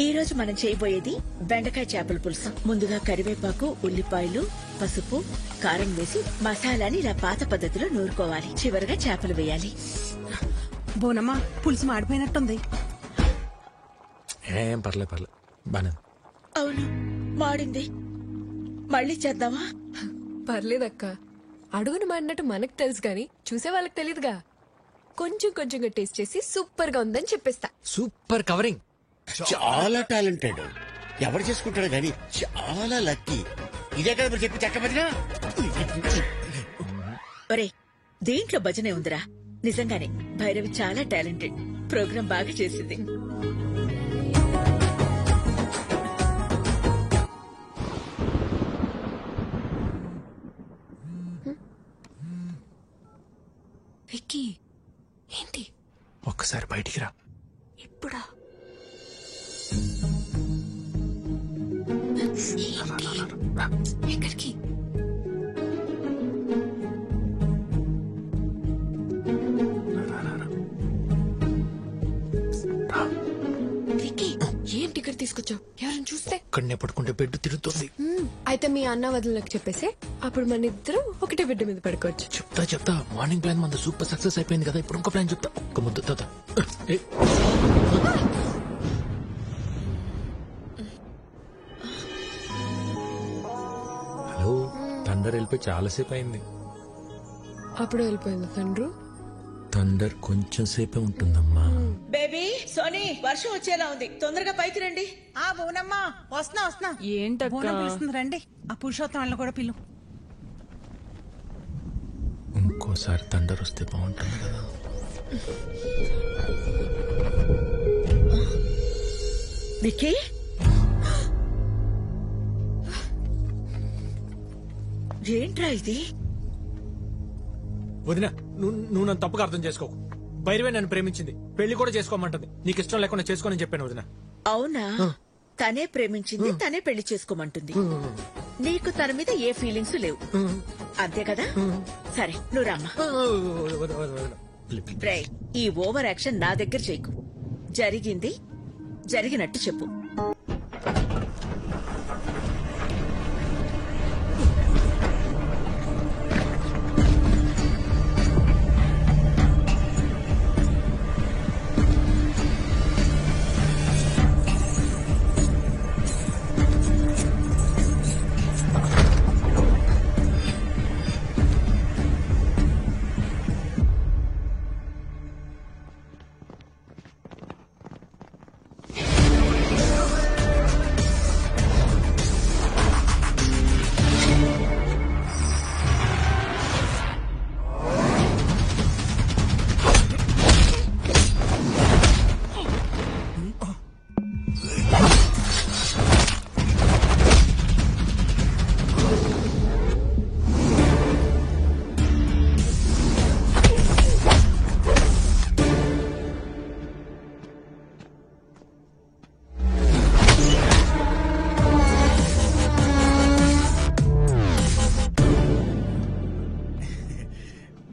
ఈ రోజు మనం చేయబోయేది బెండకాయ చేపల పులుసు. ముందుగా కరివేపాకు, ఉల్లిపాయలు, పసుపు, కారం వేసి మసాలాని ఇలా పాత పద్ధతిలో నూరుకోవాలి. చివరగా చేపలు వేయాలి. బోనమ్మా, పులుసు మాడిపోయినట్టుంది. ఏం పర్లే బానే. అవును, మాడింది. మళ్ళీ చేద్దామా? పర్లేదక్క, అడుగును మాడినట్టు మనకు తెలుసు గాని చూసే వాళ్ళకి తెలీదుగా. కొంచెంగా టేస్ట్ చేసి సూపర్ గా ఉందని చెప్పేస్తా. Super covering. చాలా టాలెంటెడ్. ఎవరు చేసుకుంటాడు గానీ చాలా లక్కీ. ఇదే కదా మీరు చెప్పి చక్కబడినా. ఒరే, దీంట్లో భజనే ఉందిరా. నిజంగానే భైరవి చాలా టాలెంటెడ్. ప్రోగ్రాం బాగా చేసింది. విక్కీ, ఏంటి? ఒక్కసారి బయటికి రా. ఇప్పుడా? ఎక్కడికి? విక్కీ, ఏంటి ఇక్కడ తీసుకొచ్చావు? ఎవరైనా చూస్తే? ఇక్కడనే పడుకుంటే బెడ్ తిరుగుతుంది. అయితే మీ అన్న వదినలకు చెప్పేసి అప్పుడు మన ఇద్దరం ఒకటే బిడ్డ మీద పడుకోవచ్చు. చెప్తా. మార్నింగ్ ప్లాన్ మన సూపర్ సక్సెస్ అయిపోయింది కదా, ఇప్పుడు ఇంకో ప్లాన్ చెప్తా. ఒక ముద్దు తాత. హలో, థండర్ వెళ్ళిపోయి చాలాసేపు అయింది. అప్పుడు వెళ్ళిపోయింది తండ్రు. థండర్ కొంచెం సేపే ఉంటుందమ్మా. బేబీ, సోనీ, వర్షం వచ్చేలా ఉంది. తొందరగా పైకి రండి. ఆ బోనమ్మా, వస్తున్నా. ఏంటక్క పిలుస్తుంది, రండి. ఆ పురుషోత్తం వాళ్ళని కూడా పిలు. ఇంకోసారి థండర్ వస్తే బాగుంటుంది కదా. విక్కీ, ఏంట్రా ఇది? వదినా, నువ్వు నన్ను తప్పుగా అర్థం చేసుకోకు. భైరవే నన్ను ప్రేమించింది, పెళ్లి కూడా చేసుకోమంటుంది. నీకు ఇష్టం లేకుండా చేసుకోనని చెప్పాను వదినా. అవునా? తనే ప్రేమించింది, తనే పెళ్లి చేసుకోమంటుంది. నీకు తన మీద ఏ ఫీలింగ్స్ లేవు, అంతే కదా? సరే, నువ్వు రామ్మా. రేయ్, ఈ ఓవర్ యాక్షన్ నా దగ్గర చేయకు. జరిగింది జరిగినట్టు చెప్పు.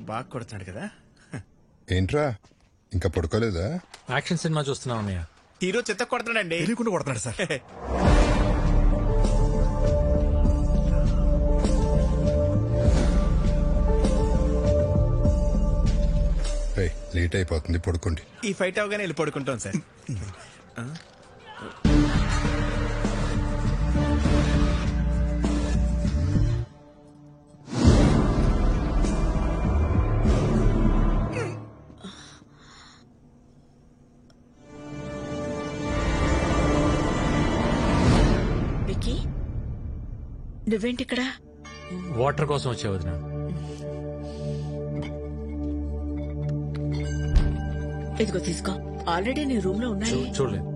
బాగా కొడుతున్నాడు కదా. ఏంట్రా, ఇంకా పడుకోలేదా? యాక్షన్ సినిమా చూస్తున్నావు అన్నయ్య. హీరో చెత్త కొడుతున్నాడండి. తెలియకుండా కొడుతున్నాడు సార్. లేట్ అయిపోతుంది, పడుకోండి. ఈ ఫైట్ అవగానే వెళ్ళి పడుకుంటాం సార్. వికీ, నువ్వేంటి ఇక్కడ? వాటర్ కోసం వచ్చే వదిన. ఇదిగో తీసుకో, ఆల్రెడీ నీ రూమ్ లో ఉన్నాయి. చూడలేదు.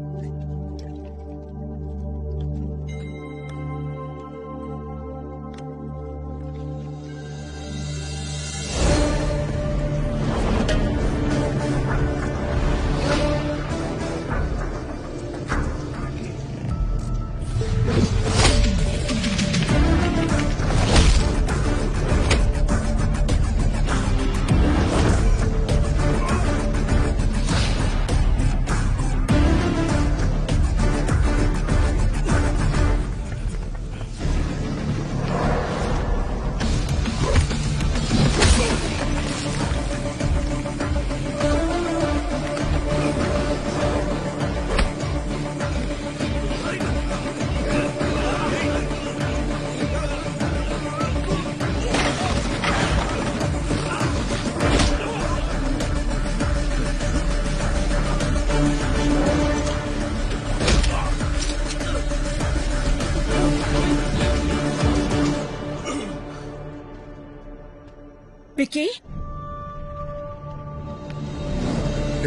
వికీ,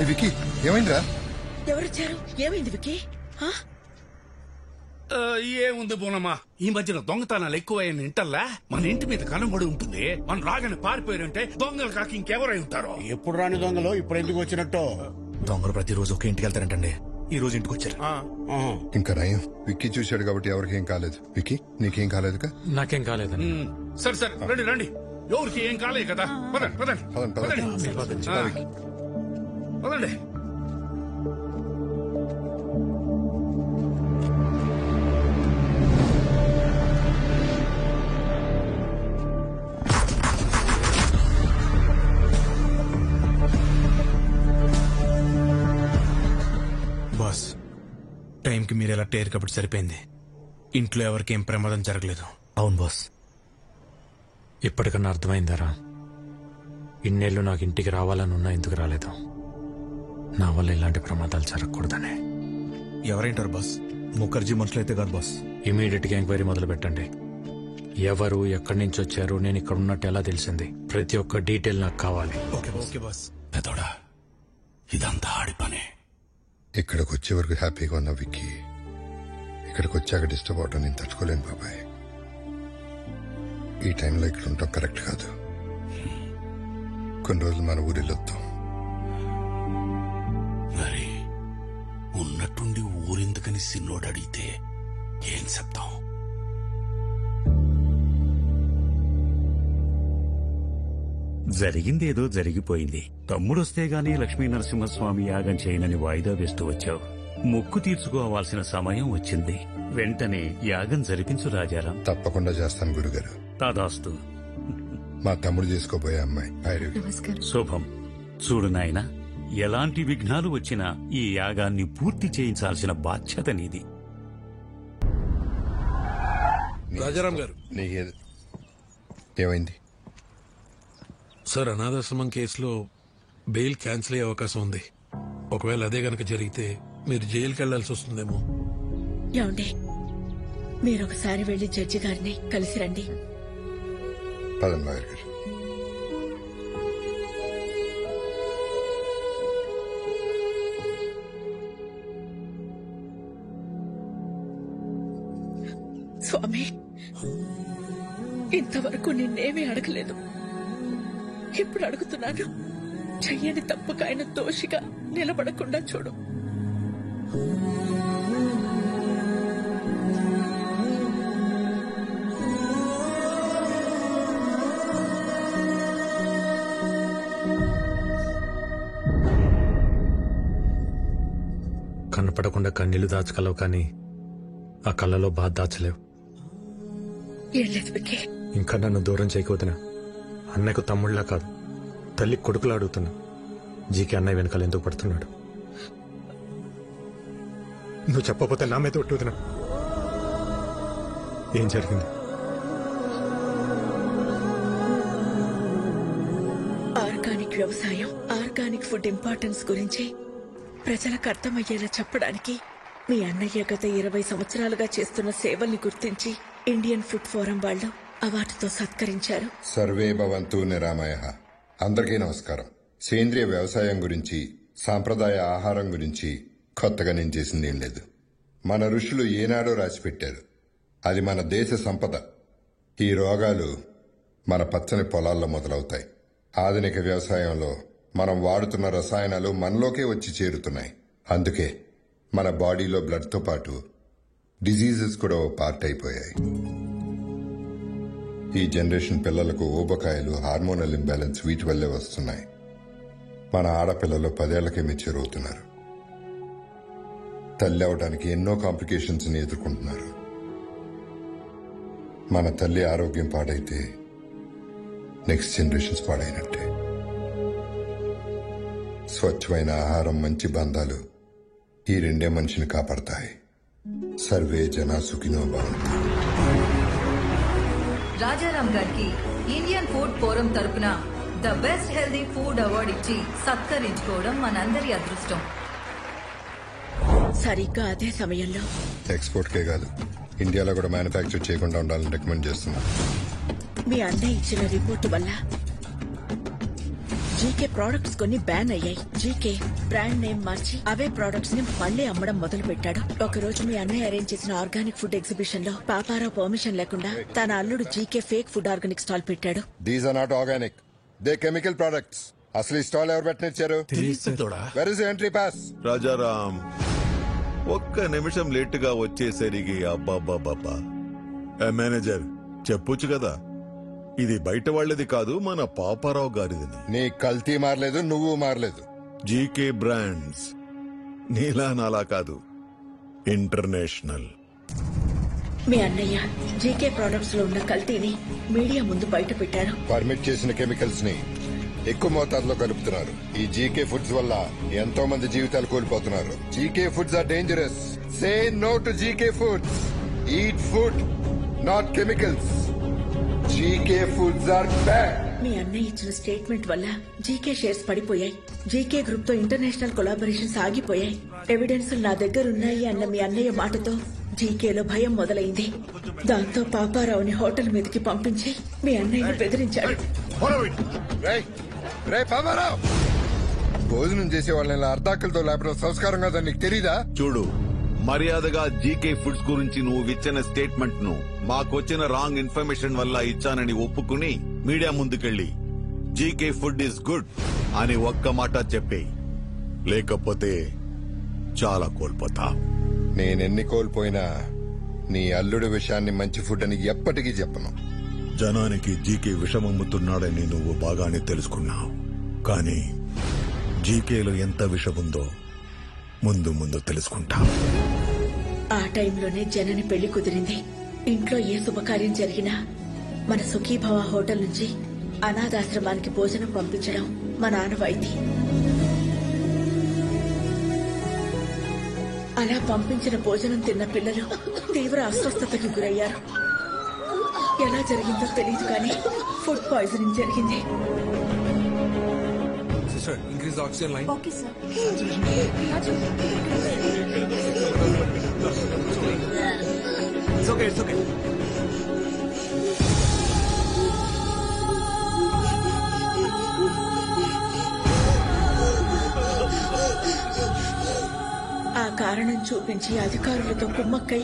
వికీ ఏమైందిరా? ఎవరొచ్చారు? ఏమైంది వికీ? ఏముంది బోనమ్మా, ఈ మధ్యన దొంగతనాలు ఎక్కువైన ఇంటల్లా మన ఇంటి మీద కనబడి ఉంటుంది. మనం రాగానే పారిపోయారంటే దొంగలు కాక ఇంకెవరై ఉంటారో. ఎప్పుడు రాని దొంగలు ఇప్పుడు ఎందుకు వచ్చినట్టు? దొంగలు ప్రతిరోజు ఒక ఇంటికి వెళ్తారంటండి, ఈ రోజు ఇంటికి వచ్చారు. ఇంకా నయం, విక్కీ చూశాడు కాబట్టి ఎవరికి ఏం కాలేదు. విక్కీ నీకేం కాలేదుగా? నాకేం కాలేదని. సరే సరే, రండి రండి. ఎవరికి ఏం కాలేదు కదా, పదండి పదండి పదండి పదండి. బాస్, టైంకి మీరు ఎలా టేరు కాబట్టి సరిపోయింది. ఇంట్లో ఎవరికి ఏం ప్రమాదం జరగలేదు. అవును బాస్. ఇప్పటికన్నా అర్థమైందారా? ఇన్నేళ్లు నాకు ఇంటికి రావాలని ఉన్నా ఎందుకు రాలేదు? నా వల్ల ఇలాంటి ప్రమాదాలు జరగకూడదనే. ఎవరైంటారు బాస్? ముఖర్జీ మనుషులైతే కాదు బాస్. ఇమీడియట్ గా ఎంక్వైరీ మొదలు పెట్టండి. ఎవరు, ఎక్కడి నుంచి వచ్చారు, నేను ఇక్కడ ఉన్నట్టు ఎలా తెలిసింది, ప్రతి ఒక్క డీటెయిల్ నాకు కావాలి. Okay boss. పెదోడా, ఇదంతా ఆడి పనే. ఇక్కడికి వచ్చే వరకు హ్యాపీగా ఉన్నా విక్కీ, ఇక్కడికి వచ్చాక డిస్టర్బ్ అవటం నేను తట్టుకోలేను బాబాయ్. ఈ టైంలో ఇక్కడ ఉండటం కరెక్ట్ కాదు. కొన్ని రోజులు మన ఊరు వెళ్ళొద్దాం. మరి ఉన్నట్టుండి ఊరెందుకని సిన్నోడు అడిగితే ఏం చెప్తాం? జరిగిందేదో జరిగిపోయింది. తమ్ముడొస్తే గాని లక్ష్మీ నరసింహస్వామి యాగం చేయనని వాయిదా వేస్తూ వచ్చావు. మొక్కు తీర్చుకోవాల్సిన సమయం వచ్చింది. వెంటనే యాగం జరిపించు రాజారాం. తప్పకుండా చేస్తాను గురుగారు. తదాస్తు. మా తమ్ముడు చేసుకోబోయే అమ్మాయి. శుభం. చూడు నాయనా, ఎలాంటి విఘ్నాలు వచ్చినా ఈ యాగాన్ని పూర్తి చేయించాల్సిన బాధ్యత నీది. రాజారాం గారు, ఏమైంది సార్? అనాథాశ్రమం కేసులో బెయిల్ క్యాన్సిల్ అయ్యే అవకాశం ఉంది. ఒకవేళ అదే గనక జరిగితే మీరు జైలుకి వెళ్లాల్సి వస్తుందేమో. ఏమండి, మీరొకసారి వెళ్లి జడ్జి గారిని కలిసి రండి. పదండి లాయర్ గారు. స్వామి, ఇంతవరకు నిన్నేమీ అడగలేదు. ఇప్పుడు అడుగుతున్నాను. చెయ్యని తప్పుకు ఆయన దోషిగా నిలబడకుండా చూడు. కనపడకుండా కన్నీళ్లు దాచగలవు, కానీ ఆ కళ్ళలో బాధ దాచలేవు. ఇంకా నన్ను దూరం చేయకపోతున్నా. అన్నయ్యకు తమ్ముళ్లా కాదు, తల్లి కొడుకులా అడుగుతున్నా. జీకే అన్నయ్య వెనకాల ఎందుకు పడుతున్నాడు? నువ్వు చెప్పకపోతే నా మీద ఒట్టు వదినా. ఏం జరిగింది? ఆర్గానిక్ వ్యవసాయం, ఆర్గానిక్ ఫుడ్ ఇంపార్టెన్స్ గురించి ప్రజలకు అర్థమయ్యేలా చెప్పడానికి మీ అన్నయ్య గత 20 సంవత్సరాలుగా చేస్తున్న సేవల్ని గుర్తించి ఇండియన్ ఫుడ్ ఫోరం వాళ్ళు అవార్డుతో సత్కరించారు. సర్వే భవంతు నిరామయ. అందరికీ నమస్కారం. సేంద్రియ వ్యవసాయం గురించి, సాంప్రదాయ ఆహారం గురించి కొత్తగా నేను చేసింది ఏం లేదు. మన ఋషులు ఏనాడో రాసిపెట్టారు. అది మన దేశ సంపద. ఈ రోగాలు మన పచ్చని పొలాల్లో మొదలవుతాయి. ఆధునిక వ్యవసాయంలో మనం వాడుతున్న రసాయనాలు మనలోకే వచ్చి చేరుతున్నాయి. అందుకే మన బాడీలో బ్లడ్తో పాటు డిజీజెస్ కూడా ఓ పార్ట్ అయిపోయాయి. ఈ జనరేషన్ పిల్లలకు ఊబకాయలు, హార్మోనల్ ఇంబ్యాలెన్స్ వీటి వల్లే వస్తున్నాయి. మన ఆడపిల్లలు 10 ఏళ్లకే మెచ్యూర్ అవుతున్నారు. తల్లి అవడానికి ఎన్నో కాంప్లికేషన్స్ ని ఎదుర్కొంటున్నారు. మన తల్లి ఆరోగ్యం పాడైతే నెక్స్ట్ జనరేషన్స్ పాడైనట్టే. స్వచ్ఛమైన ఆహారం, మంచి బంధాలు ఈ రెండే మనిషిని కాపాడతాయి. సర్వే జనా సుఖినో భవంతు. రాజారాం గారికి ఇండియన్ ఫుడ్ ఫోరం తరపున the best healthy food award ఇచ్చి సత్కరించుకోవడం మనందరి అదృష్టం. సరిగ్గా అదే సమయంలో ఎక్స్పోర్ట్కే కాదు, ఇండియాలో కూడా మ్యానుఫ్యాక్చర్ చేయకుండా ఉండాలని రికమెండ్ చేస్తున్నా. మీ అన్నయ్య ఇచ్చిన రిపోర్టు వల్ల జీకే ప్రొడక్ట్స్ కొన్ని బ్యాన్ అయ్యాయి. జీకే బ్రాండ్ నేమ్ మార్చి అవే ప్రొడక్ట్స్ ని మళ్లీ అమ్మడం మొదలు పెట్టాడు. ఒకరోజు మీ అన్నయ్య అరేంజ్ చేసిన ఆర్గానిక్ ఫుడ్ ఎగ్జిబిషన్ లో పాపారావు పర్మిషన్ లేకుండా తన అల్లుడు GK fake food organic stall పెట్టాడు. These are not organic, they chemical products. అసలు ఈ స్టాల్ ఎవరు పెట్టనిచ్చారు? Where is entry pass? Rajaram, ఒక్క నిమిషం లేటుగా వచ్చేసరికి అబ్బాబ్బాబ్బా. మేనేజర్ చెప్పొచ్చు కదా, ఇది బయట వాళ్ళది కాదు, మన పాపారావు గారిది. నీ కల్తీ మారలేదు, నువ్వు మారలేదు. జీకే బ్రాండ్స్ నీలా నాలా కాదు, ఇంటర్నేషనల్. మీ అన్నయ్య జీకే ప్రొడక్ట్స్ లో ఉన్న కల్తీని మీడియా ముందు బయట పెట్టారు. పర్మిట్ చేసిన కెమికల్స్ ని ఎక్కువ మోతాదులో కలుపుతున్నారు. ఈ జీకే ఫుడ్స్ వల్ల ఎంతో మంది జీవితాలు కోల్పోతున్నారు. GK foods are dangerous. Say no to GK foods. Eat food, not chemicals. GK foods are bad. మీ అన్నయ్య ఇచ్చిన స్టేట్మెంట్ వల్ల జీకే షేర్స్ పడిపోయాయి. జీకే గ్రూప్ తో ఇంటర్నేషనల్ కొలాబరేషన్స్ ఆగిపోయాయి. ఎవిడెన్స్ నా దగ్గర ఉన్నాయి అన్న మీ అన్నయ్య మాటతో జీకేలో భయం మొదలైంది. దాంతో పాపారావుని హోటల్ మీదకి పంపించి మీ అన్నయ్యని బెదిరించాడు. భోజనం చేసే వాళ్ళని అర్ధాకలతో లేపడం సంస్కారం కదా, నీకు తెలీదా? చూడు, మర్యాదగా జీకే ఫుడ్స్ గురించి నువ్వు ఇచ్చిన స్టేట్మెంట్ ను మాకొచ్చిన రాంగ్ ఇన్ఫర్మేషన్ వల్ల ఇచ్చానని ఒప్పుకుని మీడియా ముందుకెళ్లి జీకే ఫుడ్ ఇస్ గుడ్ అని ఒక్క మాట చెప్పే, లేకపోతే చాలా కోల్పోతా. నేనెన్ని కోల్పోయినా నీ అల్లుడి విషయాన్ని మంచి ఫుడ్ అని ఎప్పటికీ చెప్పను. జనానికి జీకే విషమమ్ముతున్నాడని నువ్వు బాగానే తెలుసుకున్నావు, కానీ జీకేలో ఎంత విషముందో ముందు ముందు తెలుసుకుంటా. ఆ టైంలోనే జనని పెళ్లి కుదిరింది. ఇంట్లో ఏ శుభకార్యం జరిగినా మన సుఖీభవ హోటల్ నుంచి అనాథాశ్రమానికి భోజనం పంపించడం మా ఆనవాయితీ. అలా పంపించిన భోజనం తిన్న పిల్లలు తీవ్ర అస్వస్థతకు గురయ్యారు. ఎలా జరిగిందో తెలియదు కానీ ఫుడ్ పాయిజనింగ్ జరిగింది. Sir, increase the oxygen line. Okay, sir. It's okay, it's okay. ఆ కారణం చూపించి అధికారులతో కుమ్మక్కై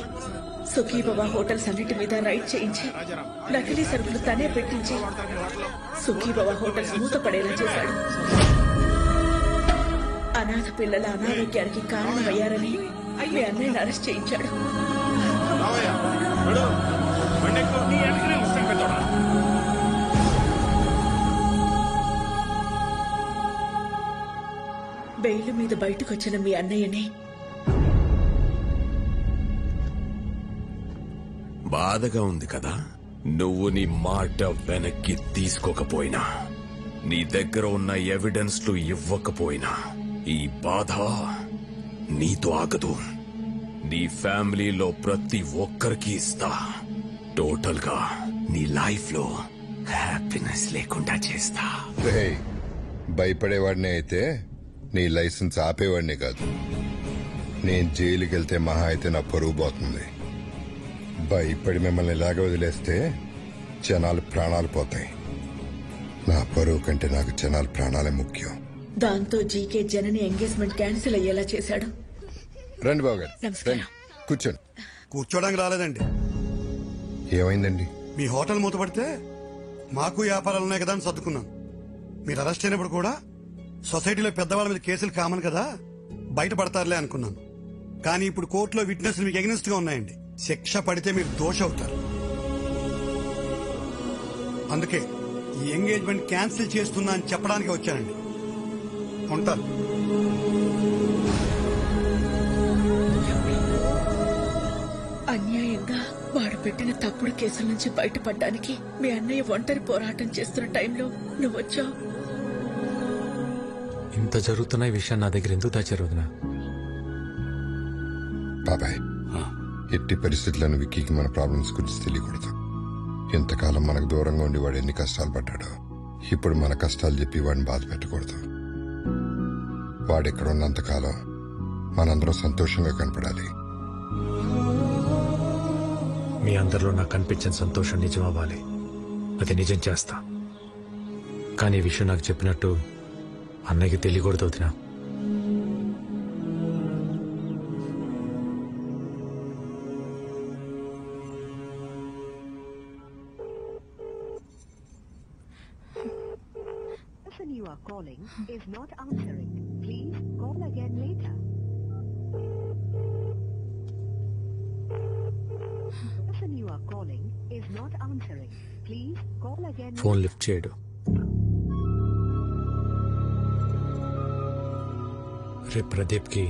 సుఖీభవ హోటల్స్ అన్నిటి మీద రైడ్ చేయించి నకిలీ సరుకులు తనే పెట్టించి సుఖీభవ హోటల్స్ మూతపడేలా చేశాడు. అనాథ పిల్లల అనారోగ్యానికి కారణమయ్యారని మీ అన్నయ్యని అరెస్ట్ చేయించాడు. బెయిల్ మీద బయటకొచ్చిన మీ అన్నయ్యని బాధగా ఉంది కదా, నువ్వు నీ మాట వెనక్కి తీసుకోకపోయినా నీ దగ్గర ఉన్న ఎవిడెన్స్లు ఇవ్వకపోయినా ఈ బాధ నీతో ఆగదు. నీ ఫ్యామిలీలో ప్రతి ఒక్కరికి ఇస్తా. టోటల్ గా నీ లైఫ్ లో హ్యాపీనెస్ లేకుండా చేస్తా. రేయ్, భయపడేవాడిని అయితే నీ లైసెన్స్ ఆపేవాడిని కాదు. నేను జైలుకి వెళ్తే మహా అయితే నా పరువు పోతుంది. భయపడి మిమ్మల్ని ఇలాగ వదిలేస్తే జనాలు ప్రాణాలు పోతాయి. నా పరువు కంటే నాకు జనాల ప్రాణాలే ముఖ్యం. దాంతో జీకే జనని ఎంగేజ్మెంట్ క్యాన్సిల్ అయ్యేలా చేశాడు. రండి బాబు గారు, రండి కూర్చోండి. కూర్చోడానికి రాలేదండి. ఏమైందండి? మీ హోటల్ మూతపడితే మాకు వ్యాపారాలు ఉన్నాయి కదా అని సర్దుకున్నాను. మీరు అరెస్ట్ అయినప్పుడు కూడా సొసైటీలో పెద్దవాళ్ళ మీద కేసులు కామన్ కదా, బయటపడతారులే అనుకున్నాను. కానీ ఇప్పుడు కోర్టులో విట్నెస్లు మీకు ఎగనెస్ట్ గా ఉన్నాయండి. శిక్ష పడితే మీరు దోష అవుతారు. అందుకే ఈ ఎంగేజ్మెంట్ క్యాన్సిల్ చేస్తున్నా అని చెప్పడానికి వచ్చానండి. ఉంటాను. అన్యాయంగా వాడు పెట్టిన తప్పుడు కేసుల నుంచి బయటపడడానికి మీ అన్నయ్య ఒంటరి పోరాటం చేస్తున్న టైంలో నువ్వు వచ్చావు. ఇంత జరుగుతున్న ఈ విషయం నా దగ్గర ఎందుకు దాచారు వదినా? బాబాయ్, ఎట్టి పరిస్థితులను విక్కీకి మన ప్రాబ్లమ్స్ గురించి తెలియకూడదు. ఇంతకాలం మనకు దూరంగా ఉండి వాడు ఎన్ని కష్టాలు పడ్డాడో ఇప్పుడు మన కష్టాలు చెప్పి వాడిని బాధ పెట్టకూడదు. వాడెక్కడ ఉన్నంతకాలం మనందరం సంతోషంగా కనపడాలి. మీ అందరిలో నాకు కనిపించిన సంతోషం నిజం అవ్వాలి. అది నిజం చేస్తా. కానీ ఈ విషయం నాకు చెప్పినట్టు అన్నయ్యకి తెలియకూడదు వదినా. You are calling is not answering. Please call again later. The person you are calling is not answering. Please call again. Phone lift చేయడు. రేపు ప్రదీప్ కి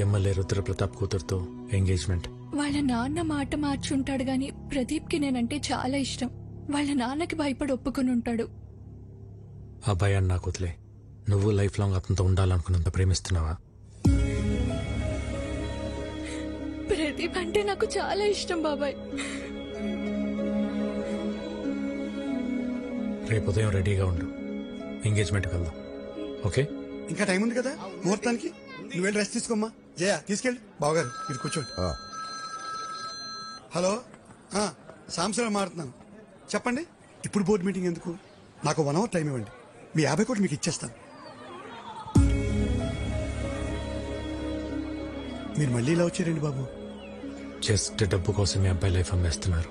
ఎమ్మెల్యే రుద్రప్రతాప్ కూతురుతో ఎంగేజ్మెంట్. వాళ్ళ నాన్న మాట మార్చుంటాడు గాని ప్రదీప్ కి నేనంటే చాలా ఇష్టం. వాళ్ళ నాన్నకి భయపడి ఒప్పుకుని ఉంటాడు. ఆ భయాన్ని నాకు వదిలే. నువ్వు లైఫ్ లాంగ్ అతనితో ఉండాలనుకున్నంత ప్రేమిస్తున్నావా? ప్రదీప్ అంటే నాకు చాలా ఇష్టం బాబాయ్. రేపు ఉదయం రెడీగా ఉండు. ఎంగేజ్మెంట్కి వెళ్దాం. ఓకే? ఇంకా టైం ఉంది కదా ముహూర్తానికి. నువ్వు వెళ్ళి రెస్ట్ తీసుకోమ్మా. జయ తీసుకెళ్ళి. బావగారు ఇది కూర్చోండి. హలో, సాంసరావు మారుతున్నాను. చెప్పండి. ఇప్పుడు బోర్డు మీటింగ్ ఎందుకు? నాకు 1 hour టైం ఇవ్వండి. మీ 50 కోట్లు మీకు ఇచ్చేస్తాను. మీరు మళ్ళీ ఇలా వచ్చారండి బాబు? జస్ట్ డబ్బు కోసం మీ అబ్బాయి లైఫ్ అమ్మేస్తున్నారు.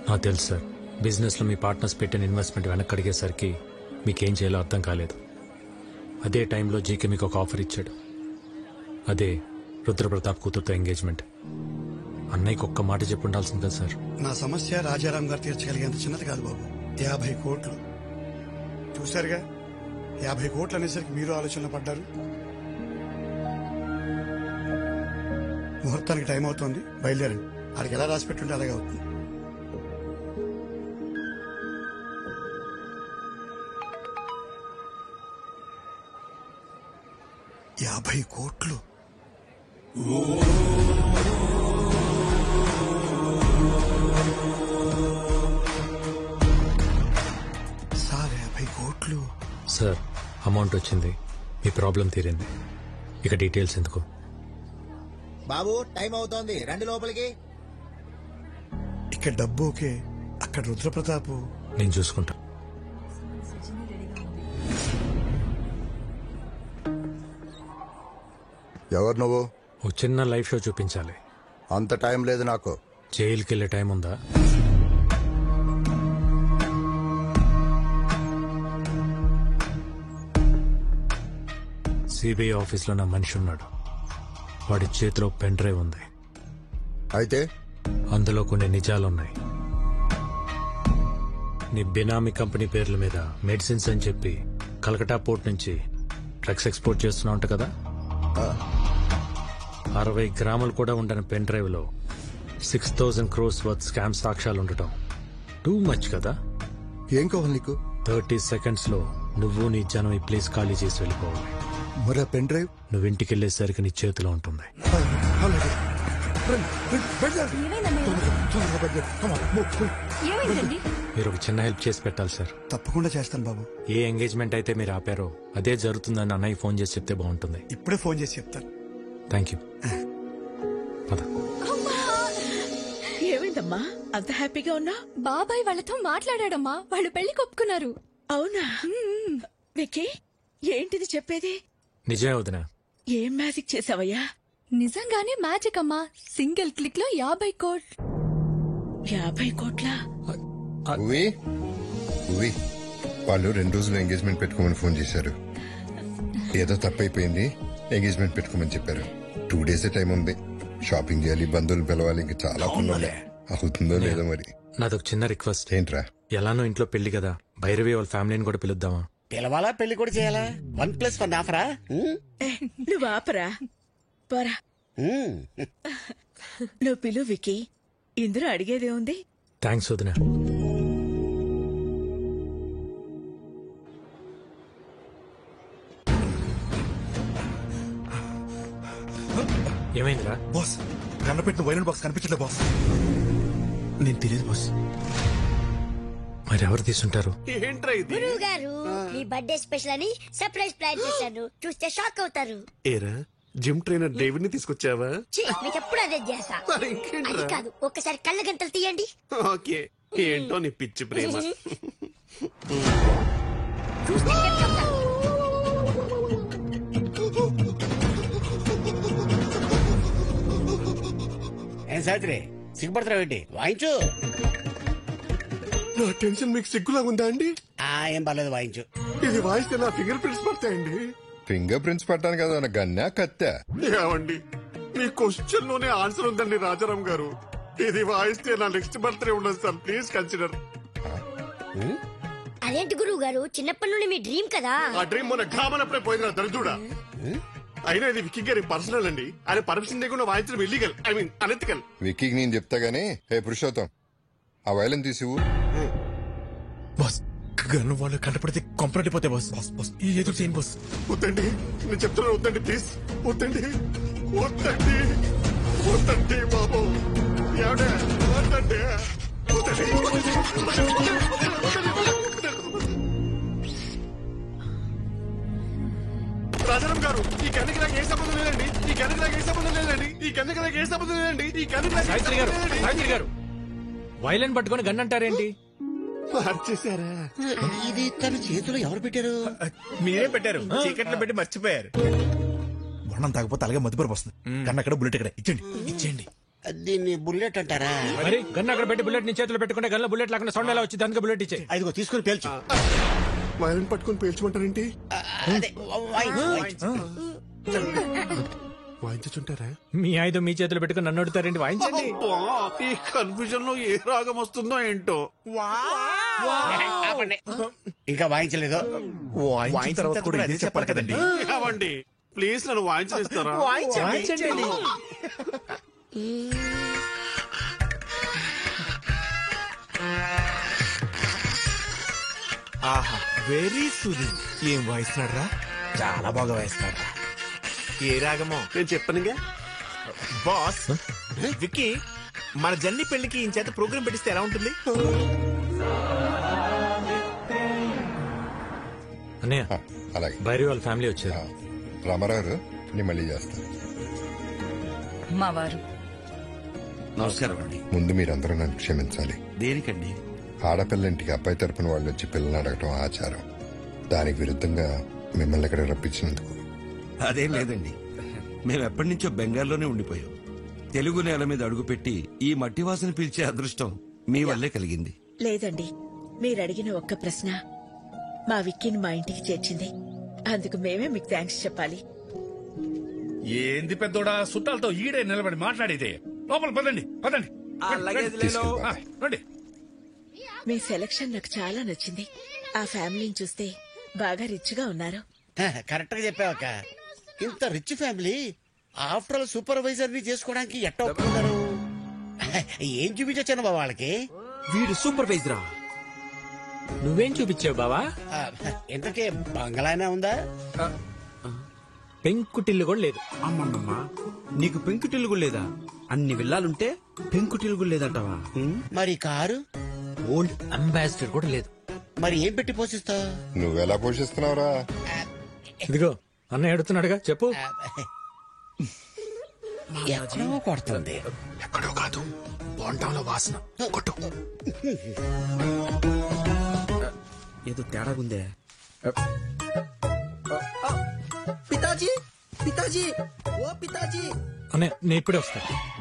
నాకు తెలుసు సార్. బిజినెస్ లో మీ పార్ట్నర్స్ పెట్టిన ఇన్వెస్ట్మెంట్ వెనక్కి అడిగేసరికి మీకేం చేయాలో అర్థం కాలేదు. అదే టైంలో జీకే మీకు ఒక ఆఫర్ ఇచ్చాడు. అదే రుద్రప్రతాప్ కూతురుతో ఎంగేజ్మెంట్. అన్నయ్యకి ఒక్క మాట చెప్పి ఉండాల్సింది కదా సార్. నా సమస్య రాజారాం గారు తీర్చగలిగేంత చిన్నది కాదు బాబు. 50 కోట్లు చూశారుగా. 50 కోట్లు అనేసరికి మీరు ఆలోచనలో పడ్డారు. ముహూర్తానికి టైం అవుతోంది, బయలుదేరండి. ఆడికి ఎలా రాసి పెట్టుంటే అలాగే అవుతుంది. యాభై కోట్లు సార్. 50 కోట్లు సార్. అమౌంట్ వచ్చింది, మీ ప్రాబ్లం తీరింది. ఇక డీటెయిల్స్ ఎందుకు? బాబు టైం అవుతోంది, రండి లోపలికి. ఇక్కడ డబ్బు ఓకే, అక్కడ రుద్రప్రతాపు. నేను చూసుకుంటా. ఎవరు నువ్వు? ఓ చిన్న లైవ్ షో చూపించాలి. అంత టైం లేదు నాకు. జైలుకి వెళ్ళే టైం ఉందా? సిబిఐ ఆఫీస్లో నా మనిషి ఉన్నాడు. వాడి చేతిలో పెన్ డ్రైవ్ ఉంది. అయితే అందులో కొన్ని నిజాలున్నాయి. నీ బినామీ కంపెనీ పేర్ల మీద మెడిసిన్స్ అని చెప్పి కలకటా పోర్ట్ నుంచి డ్రగ్స్ ఎక్స్పోర్ట్ చేస్తున్నావు అంట కదా. 60 గ్రాములు కూడా ఉండని పెన్ డ్రైవ్ లో 6000 crores వర్త్ స్కామ్ సాక్ష్యాలు ఉండటం టూ మచ్ కదా. ఏం కావాలి నీకు? 30 seconds లో నువ్వు నీ జనం ఈ ప్లేస్ ఖాళీ చేసి వెళ్ళిపోవాలి. మరి పెన్ డ్రైవ్ నువ్వు ఇంటికి వెళ్ళేసరికి నీ చేతిలో ఉంటుంది. మీరు ఒక చిన్న హెల్ప్ చేసి పెట్టాలి సార్. తప్పకుండా చేస్తాను బాబు. ఏ ఎంగేజ్మెంట్ అయితే మీరు ఆపారో అదే జరుగుతుందని అన్నయ్య ఫోన్ చేసి చెప్తే బాగుంటుంది. ఇప్పుడే ఫోన్ చేసి చెప్తాను. Thank you. ఏమైందమ్మా అంత హ్యాపీగా ఉన్నా? బాబాయ్ వాళ్ళతో మాట్లాడాడమ్మా, వాళ్ళు పెళ్లి ఒప్పుకున్నారు. అవునా? విక్కీ ఏంటిది చెప్పేది? నిజమే వదినా. ఏం మ్యాజిక్ చేసావయ్యా? నిజంగానే మ్యాజిక్ అమ్మా. సింగిల్ క్లిక్ లో 50 కోట్లు. 50 కోట్ల? వాళ్ళు 2 రోజులు ఎంగేజ్మెంట్ పెట్టుకోమని ఫోన్ చేశారు. ఏదో తప్పైపోయింది, ఎంగేజ్మెంట్ పెట్టుకోమని చెప్పారు. 2 days టైం ఉంది. షాపింగ్ చేయాలి, బంధువులు పిలవాలి, ఇంకా చాలా పనులు. అవుతుందో లేదో మరి. నాదొక చిన్న రిక్వెస్ట్. ఏంట్రా? ఎలానో ఇంట్లో పెళ్లి కదా, భైరవి వాళ్ళ ఫ్యామిలీని కూడా పిలుద్దామా? పిలవాలా, పెళ్లి కూడా చేయాలా? 1+1 ఆఫరా? నువ్వు ఆపరా పోరా. నువ్వు పిలు విక్కీ, ఇందులో అడిగేదే ఉంది. థ్యాంక్స్ వదినా. ఏమైందిరా? బాస్, కన్నపెట్టిన వైలెంట్ బాక్స్ కనిపించట్లే బాస్. నేను తెలియదు బాస్. మరి ఎవరు తీసుంటారు? గురువు గారు మీ బర్త్డే స్పెషల్ అని సర్ప్రైజ్ ప్లాన్ చేశాను. చూస్తే షాక్ అవుతారు. ఏరా జిమ్ ట్రైనర్ డేవిడ్ ని తీసుకొచ్చావా? మీకు ఎప్పుడు అదే చేస్తా. అది కాదు, ఒక్కసారి కళ్ళ గంటలు తీయండి. ఓకే, ఏంటో నీ పిచ్చి ప్రేమ. చూస్తే చెప్తాను. ఏం సావిత్రి సిగ్గుపడతావేంటి? వాయించు. నా టెన్షన్ మీకు సిగ్గులాగా ఉందా అండి? ఏం పర్లేదు, వాయించు. ఇది వాయిస్తే నా ఫింగర్ ప్రింట్స్ పడతాయండి. ఫింగర్ ప్రింట్స్ పట్టాను కదా, గన్నా కత్తా? ఏమండి, మీ క్వశ్చన్ లోనే ఆన్సర్ ఉందండి రాజారాం గారు. ఇది వాయిస్తే నా నెక్స్ట్ బర్త్డే ఉండదు సార్, ప్లీజ్ కన్సిడర్. అదేంటి గురువు గారు, చిన్నప్పటి నుండి మీ డ్రీమ్ కదా. ఆ డ్రీమ్ మొన్న ఘామనప్పుడే పోయింది నా దరిద్రుడా. అయినా ఇది విక్కీ గారి పర్సనల్ అండి. ఆయన పర్మిషన్ లేకుండా వాయించడం ఇల్లీగల్, ఐ మీన్ అనెతికల్. విక్కీకి నేను చెప్తా గానీ, హే పురుషోత్తం, ఆ వైలెన్ తీసివు. బాస్, గన్ను వాళ్ళు కంటపడితే కంపరటిపోతే బాస్. బాస్ బాస్ ఈ ఎదురు చేయను బాస్. వద్దండి, నేను చెప్తున్నాను, వద్దండి ప్లీజ్, వద్దండి, వద్దండి, వద్దండి బాబు, ఏమంటే వద్దండి, రాజారాం గారు, ఈ గన్నుకి నాకు ఏ సంబంధం లేదండి. ఈ గన్నుకి నాకు ఏ సంబంధం లేదండి. ఈ గన్నుకి నాకు ఏ సంబంధం లేదండి. ఈ గన్నుకి నాకు సావిత్రి గారు, సావిత్రి గారు, వైలెన్ పట్టుకొని గన్ అంటారేంటి? మార్చేశారా? ఇది తన చేతిలో ఎవరు పెట్టారు? మీరే పెట్టారు, చీకట్లో పెట్టి మర్చిపోయారు. వర్ణం తాగపోతే అలాగే మధ్యపరపు వస్తుంది. కన్నా అక్కడ బుల్లెట్ ఇక్కడ ఇచ్చండి, ఇచ్చేయండి. దీన్ని బుల్లెట్ అంటారా? మరి గన్ అక్కడ పెట్టి బుల్లెట్ నీ చేతిలో పెట్టుకుంటే గన్లో బుల్లెట్ లేకుండా సౌండ్ ఎలా వచ్చింది? అందుకే బుల్లెట్ ఇచ్చే. ఐదుగో తీసుకుని పేల్చు. వైలెన్ పట్టుకుని పేల్చమంటారేంటి? వాయించుంటారా? మీ ఆయుధం మీ చేతిలో పెట్టుకుని నన్ను అడుగుతారేంటి? వాయించండి. ఈ కన్ఫ్యూజన్ లో ఏ రాగం వస్తుందో ఏంటో. ఇంకా వాయించలేదు. వాయించిన తర్వాత కూడా ఇదే చెప్పాలి కదండి. అవండి ప్లీజ్ నన్ను వాయించేస్తారా? వాయించండి. ఆహా, వెరీ సూది. ఏం వాయిస్తున్నాడు? చాలా బాగా వాయిస్తున్నాడు. ఏ రాగమో నేను చెప్పనుగా బాస్. విక్కీ, మన జన్ని పెళ్లికి ఈ చేత ప్రోగ్రామ్ పెట్టిస్తే ఎలా ఉంటుంది? అన్నయ్య, అలాగే. భైరవి వాళ్ళ ఫ్యామిలీ వచ్చారు. రామారావు, నేను మళ్ళీ చేస్తాను. మా వారు నమస్కారం అండి. ముందు మీరందరూ నన్ను క్షమించాలి. దేనికండి? ఆడపిల్లంటికి అబ్బాయి తరపున వాళ్ళు వచ్చి పిల్లల్ని అడగటం ఆచారం. దానికి విరుద్ధంగా మిమ్మల్ని ఇక్కడ రప్పించినందుకు. అదేం లేదండి, మేము ఎప్పటి నుంచో బెంగాల్లోనే ఉండిపోయాం. తెలుగు నేల మీద అడుగుపెట్టి ఈ మట్టి వాసన పీల్చే అదృష్టం మీ వల్లే కలిగింది. లేదండి, మీరడిగిన ఒక్క ప్రశ్న మా విక్కీని మా ఇంటికి చేర్చింది. అందుకు మేమే మీకు థ్యాంక్స్ చెప్పాలి. ఏంది పెద్దోడా, చుట్టాలతో ఈడే నిలబడి మాట్లాడేదే. లోపల పదండి, పదండి, రండి. మీ సెలక్షన్ నాకు చాలా నచ్చింది. ఆ ఫ్యామిలీని చూస్తే బాగా రిచ్ గా ఉన్నారు. కరెక్ట్ గా చెప్పావక్క. ఇంత rich family after all supervisor ని చేసుకోవడానికి ఎట్ట ఒప్పుకున్నారు? ఏం చూపించొచ్చాను బాబా వాళ్ళకి? వీడు సూపర్వైజరా? నువ్వేం చూపించావు బావా? ఇంతకే బంగ్లానే ఉందా? పెంకుటిల్లు కూడా లేదు. అమ్మమ్మా, నీకు పెంకుటిల్లు కూడా లేదా? అన్ని విల్లాలుంటే పెంకుటిల్లు కూడా లేదంటావా? మరి కారు? ఓల్డ్ అంబాసిడర్ కూడా లేదు. మరి ఏం పెట్టి పోషిస్తావు? నువ్వెలా పోషిస్తున్నావురా? ఇదిగో అన్నయ్య అడుగుతున్నాడుగా, చెప్పు. ఎక్కడో కొడుతుంది. ఎక్కడో కాదు, బోండంలో వాసన. కొట్టు. ఏదో తేడాగుందే. పితాజీ, పితాజీ, ఓ పితాజీ. అన్నయ్య నేను ఇప్పుడే వస్తా.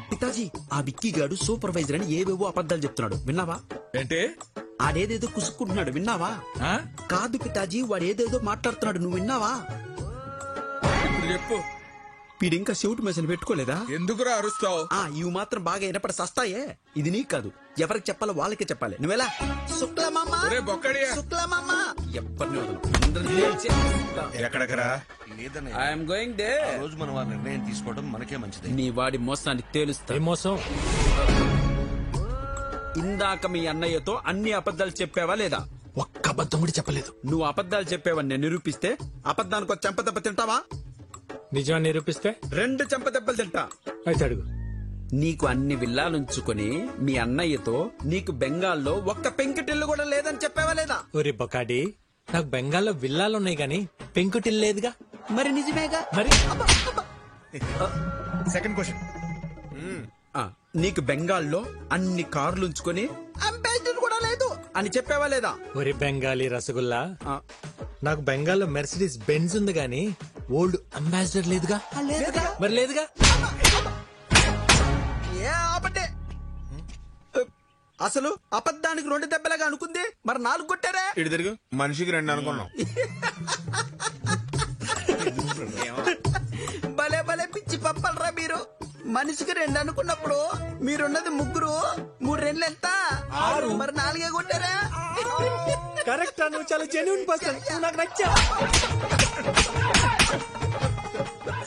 పితాజీ, ఆ విక్కీ గాడు సూపర్వైజర్ అని ఏవేవో అబద్ధాలు చెప్తున్నాడు, విన్నావా? ఏంటి? ఆడేదేదో కుసుక్కుంటున్నాడు, విన్నావా? కాదు పితాజీ, వాడు ఏదేదో మాట్లాడుతున్నాడు, నువ్వు విన్నావా? చెప్పు. వీడింకా చెవిటి మెషిన్ పెట్టుకోలేదా? ఎందుకురా అరుస్తావు? ఇవి మాత్రం బాగా వినపడి సస్తాయే. ఇది నీకు కాదు, ఎవరికి చెప్పాలో వాళ్ళకే చెప్పాలి. నువ్వెలా? శుక్లమామ, శుక్లమామ. ఎక్కడకరా? I'm going there. రోజు మనం ఆ నిర్ణయం తీసుకోవడం మనకే మంచిది. నీ వాడి మోసాన్ని తేలుస్తా. మోసం? ఇందాక మీ అన్నయ్యతో అన్ని అబద్ధాలు చెప్పావా లేదా? ఒక్క అబద్ధం కూడా చెప్పలేదు. నువ్వు అబద్ధాలు చెప్పావని నేను నిరూపిస్తే అబద్ధానికి ఒక చెంపదెబ్బ తింటావా? నిజాన్ని నిరూపిస్తే 2 చెంపదెబ్బలు తింటా. అయితే అడుగు. నీకు అన్ని విల్లాలుంచుకొని మీ అన్నయ్యతో నీకు బెంగాల్లో ఒక్క పెంకుటిల్లు కూడా లేదని చెప్పావా లేదా? ఒరే బొకాడి, నాకు బెంగాల్లో విల్లాలున్నాయి గాని పెంకుటిల్లు లేదుగా. మరి నిజమేగా? మరి సెకండ్ క్వశ్చన్. నీకు బెంగాల్లో అన్ని కార్లు ఉంచుకొని అంబాసిడర్ కూడా లేదు అని చెప్పావా లేదా? ఒరే బెంగాలీ రసగుల్లా, నాకు బెంగాల్లో మెర్సిడీస్ బెంజ్ ఉంది గాని ఓల్డ్ అంబాసిడర్ లేదుగా. మరి లేదుగా. అసలు అబద్ధానికి 2 దెబ్బలాగా అనుకుంది, మరి 4 కొట్టారా? ఇటు తిరుగు. మనిషికి 2 అనుకున్నాం. భలే భలే పిచ్చి పప్పలరా మీరు. మనిషికి 2 అనుకున్నప్పుడు మీరున్నది 3, 3 2 ఎంత? 6. మరి 4 కొట్టారా? కరెక్ట్. నువ్వు చాలా జెన్యూన్ పర్సన్, నువ్వు నాకు నచ్చావు.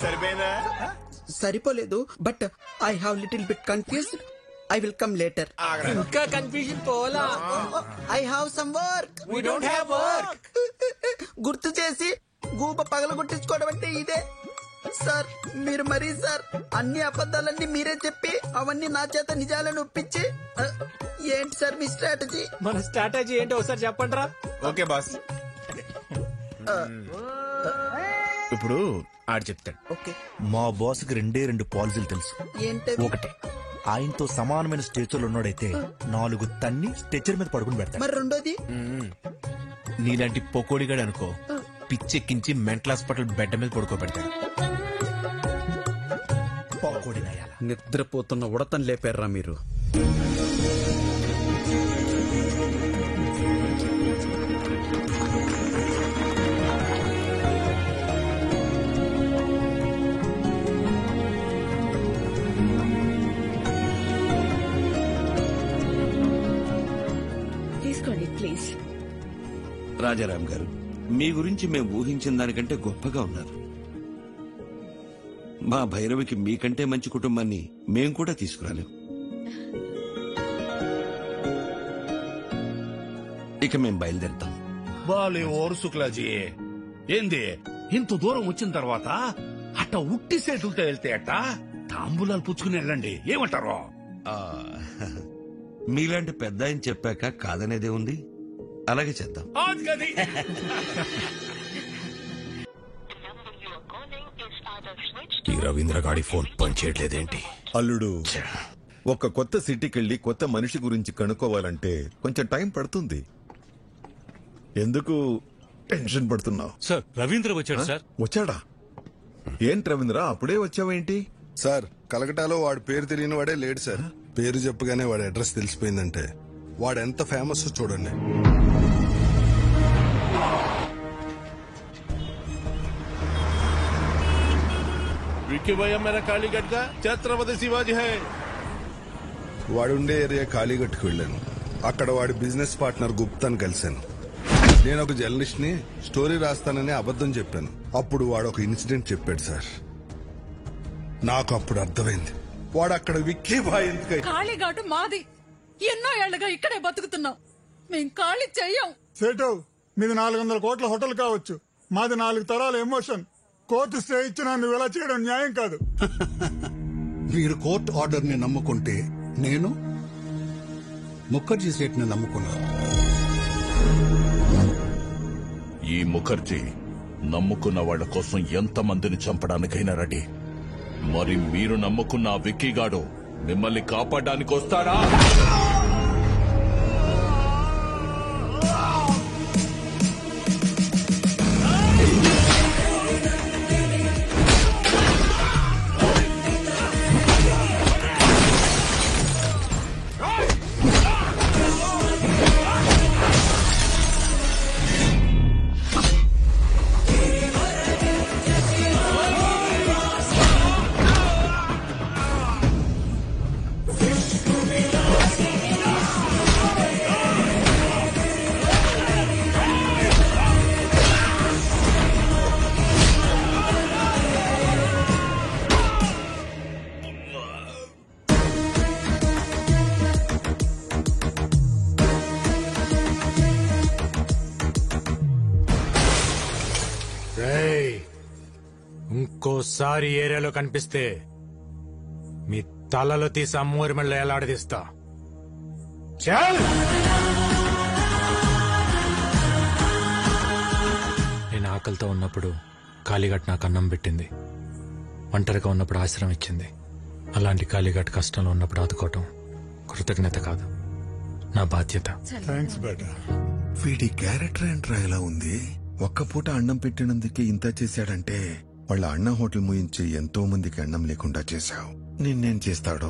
సరిపోయిందా? సరిపోలేదు, but I have little bit confused. I will come later. ఇంకా కన్ఫ్యూజన్ పోలా. I have some work. We don't have work. గుర్తు చేసి గూబ పగలగొట్టించుకోవడం అంటే ఇదే సార్. మీరు మరీ సార్ అన్ని అబద్ధాలన్నీ మీరే చెప్పి అవన్నీ నా చేత నిజాలను ఒప్పించి ఏంటి సార్ మీ స్ట్రాటజీ? మన స్ట్రాటజీ ఏంటో ఒకసారి చెప్పండి రా. Okay boss. ఇప్పుడు ఆడు చెప్తాడు. ఓకే. మా బాస్ కి 2 పాలసీలు తెలుసు. ఏంటది? ఒకటే, ఆయనతో సమానమైన స్టేచర్ ఉన్నాడైతే 4 తన్ని స్టేచర్ మీద పడుకుని పెడతాడు. మరి రెండోది? నీలాంటి పొకోడిగాడు అనుకో, పిచ్చెక్కించి మెంటల్ హాస్పిటల్ బెడ్ మీద పడుకోబెడతాడు. నిద్రపోతున్న ఉడతను లేపారా మీరు? తీసుకోండి ప్లీజ్. రాజారాం గారు, మీ గురించి మేము ఊహించిన దానికంటే గొప్పగా ఉన్నారు. మా భైరవికి మీకంటే మంచి కుటుంబాన్ని మేం కూడా తీసుకురాలేం. ఇక మేం బయలుదేరుతాం. బాలే ఓరు శుక్లాజీ, ఏంది ఇంత దూరం వచ్చిన తర్వాత అట్ట ఉట్టి చేతులతో వెళ్తే అట్ట తాంబూలాలు పుచ్చుకుని వెళ్ళండి, ఏమంటారు? మీలాంటి పెద్ద ఆయన చెప్పాక కాదనేదే ఉంది. అలాగే చేద్దాం. ఈ రవీంద్ర గాడి ఫోన్ పనిచేయట్లేదేంటి? అల్లుడు, ఒక కొత్త సిటీకెళ్ళి కొత్త మనిషి గురించి కనుక్కోవాలంటే కొంచెం టైం పడుతుంది. ఎందుకు టెన్షన్ పడుతున్నావు? సార్, రవీంద్ర వచ్చాడు సార్. వచ్చాడా? ఏంటి రవీంద్ర, అప్పుడే వచ్చావేంటి? సార్, కలకటాలో వాడి పేరు తెలియని వాడే లేడు సార్. పేరు చెప్పగానే వాడి అడ్రస్ తెలిసిపోయిందంటే వాడు ఎంత ఫేమస్ చూడండి. विक्की भैया मेरा कालीगढ़ का छत्रपति शिवाजी है. వాడుండే ఏరియా కాళీగట్టుకు వెళ్ళాను. అక్కడ వాడి బిజినెస్ పార్ట్నర్ గుప్తాను కలిశాను. నేను ఒక జర్నలిస్ట్ ని స్టోరీ రాస్తానని అబద్ధం చెప్పాను. అప్పుడు వాడు ఒక ఇన్సిడెంట్ చెప్పాడు సార్. నాకు అప్పుడు అర్థమైంది వాడు అక్కడ విక్కీ బాయ్ ఎందుకు. కాళీఘాటు మాది. ఎన్నో ఏళ్లుగా ఇక్కడే బతుకుతున్నాం. మేం ఖాళీ చెయ్యం. సేటు మీది 400 కోట్ల హోటల్ కావచ్చు, మాది 4 తరాల ఎమోషన్. కోర్టు స్టే ఇచ్చినా నువ్వు ఇలా చేయడం న్యాయం కాదు. మీరు కోర్టు ఆర్డర్ ని నమ్ముకుంటే నేను ముఖర్జీ సేట్ ని నమ్ముకున్నాను. ఈ ముఖర్జీ నమ్ముకున్న వాళ్ళ కోసం ఎంతమందిని చంపడానికైనా రెడీ. మరి మీరు నమ్ముకున్న ఆ విక్కీగాడు మిమ్మల్ని కాపాడడానికి వస్తాడా? ఇంకోసారి ఏరియాలో కనిపిస్తే మీ తలలో తీసి అమ్మూరి మెళ్ళ ఎలాడదీస్తా. చల్! నేను ఆకలితో ఉన్నప్పుడు కాళీఘట్ నాకు అన్నం పెట్టింది, ఒంటరిగా ఉన్నప్పుడు ఆశ్రయం ఇచ్చింది. అలాంటి కాళీఘట్ కష్టంలో ఉన్నప్పుడు ఆదుకోవటం కృతజ్ఞత కాదు, నా బాధ్యత. థ్యాంక్స్ బేటా. వీడి క్యారెక్టర్ ఏంట్రా ఇలా ఉంది? ఒక్క పూట అన్నం పెట్టినందుకే ఇంత చేశాడంటే వాళ్ళ అన్న హోటల్ ముయించి ఎంతో మందికి అన్నం లేకుండా చేశావు. నిన్నేం చేస్తాడో?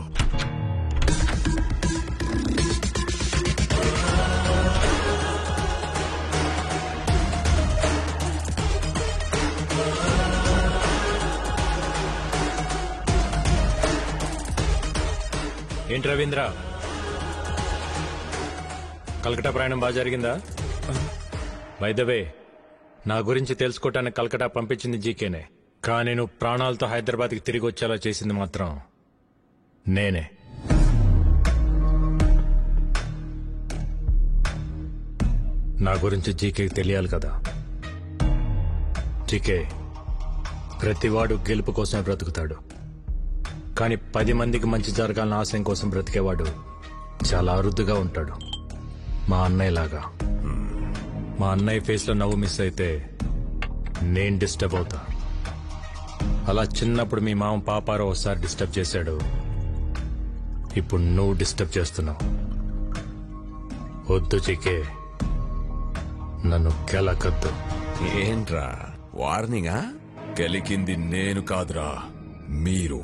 ఏంటి రవీంద్ర, కలకటా ప్రయాణం బాగా జరిగిందా? బై ద వే, నా గురించి తెలుసుకోవటానికి కలకటా పంపించింది జీకేనే, కానీ నువ్వు ప్రాణాలతో హైదరాబాద్కి తిరిగి వచ్చేలా చేసింది మాత్రం నేనే. నా గురించి జీకేకి తెలియాలి కదా. జీకే, ప్రతివాడు గెలుపు కోసమే బ్రతుకుతాడు, కానీ 10 మందికి మంచి జరగాలన్న ఆశయం కోసం బ్రతికేవాడు చాలా అరుదుగా ఉంటాడు. మా అన్నయ్యలాగా. మా అన్నయ్య ఫేస్ లో నవ్వు మిస్ అయితే నేను డిస్టర్బ్ అవుతా. అలా చిన్నప్పుడు మీ మామ పాపారావు ఒకసారి డిస్టర్బ్ చేశాడు, ఇప్పుడు నువ్వు డిస్టర్బ్ చేస్తున్నావు. వద్దు చికే, నన్ను కెలకద్దు. ఏంట్రా వార్నింగా? గెలికింది నేను కాదురా, మీరు.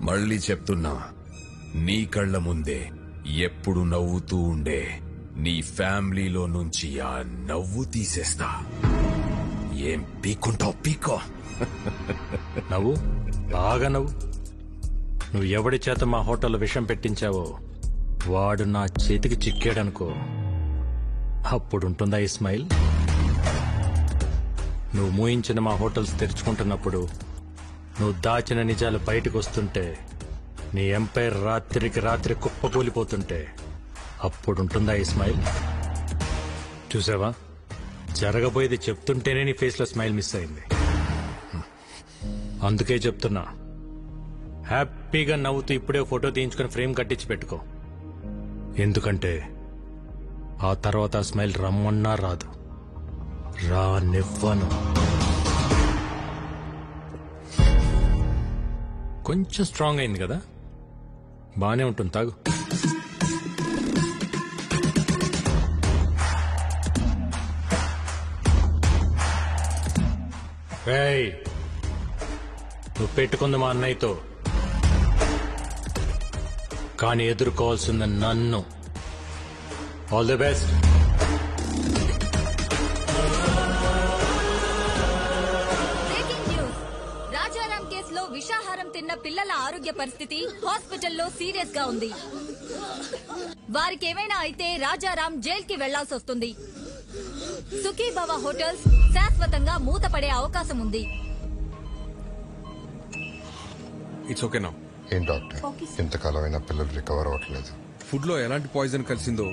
మళ్ళీ చెప్తున్నా, నీ కళ్ళ ముందే ఎప్పుడు నవ్వుతూ ఉండే నీ ఫ్యామిలీలో నుంచి ఆ నవ్వు తీసేస్తా. ఏం పీక్కుంటావు పీకో. నవ్వు, బాగా నవ్వు. నువ్వు ఎవడి చేత మా హోటల్లో విషం పెట్టించావో వాడు నా చేతికి చిక్కాడనుకో, అప్పుడుంటుందా ఈ స్మైల్? నువ్వు మూయించిన మా హోటల్స్ తెరుచుకుంటున్నప్పుడు, నువ్వు దాచిన నిజాలు బయటకు వస్తుంటే, నీ ఎంపైర్ రాత్రికి రాత్రి కుప్పకూలిపోతుంటే, అప్పుడుంటుందా ఈ స్మైల్? చూసావా, జరగబోయేది చెప్తుంటేనే నీ ఫేస్ లో స్మైల్ మిస్ అయింది. అందుకే చెప్తున్నా, హ్యాపీగా నవ్వుతూ ఇప్పుడే ఫోటో తీయించుకుని ఫ్రేమ్ కట్టించి పెట్టుకో. ఎందుకంటే ఆ తర్వాత ఆ స్మైల్ రమ్మన్నా రాదు, రానివ్వను. కొంచెం స్ట్రాంగ్ అయింది కదా, బానే ఉంటుంది, తాగు. ఏయ్, నువ్వు పెట్టుకుంది మా అన్నయ్యతో, కానీ ఎదుర్కోవాల్సింది నన్ను. All the best. Breaking news. Rajaram కేసులో విషాహారం తిన్న పిల్లల ఆరోగ్య పరిస్థితి హాస్పిటల్లో సీరియస్ గా ఉంది. వారికి ఏమైనా అయితే రాజారాం జైలుకి వెళ్లాల్సి వస్తుంది. సుఖీభవ హోటల్స్ శాశ్వతంగా మూతపడే అవకాశం ఉంది. ఇట్స్ ఓకే నా. ఏం డాక్టర్, ఇంతకాలమైనా పిల్లలు రికవర్ అవ్వట్లేదు. ఫుడ్ లో ఎలాంటి పాయిజన్ కలిసిందో,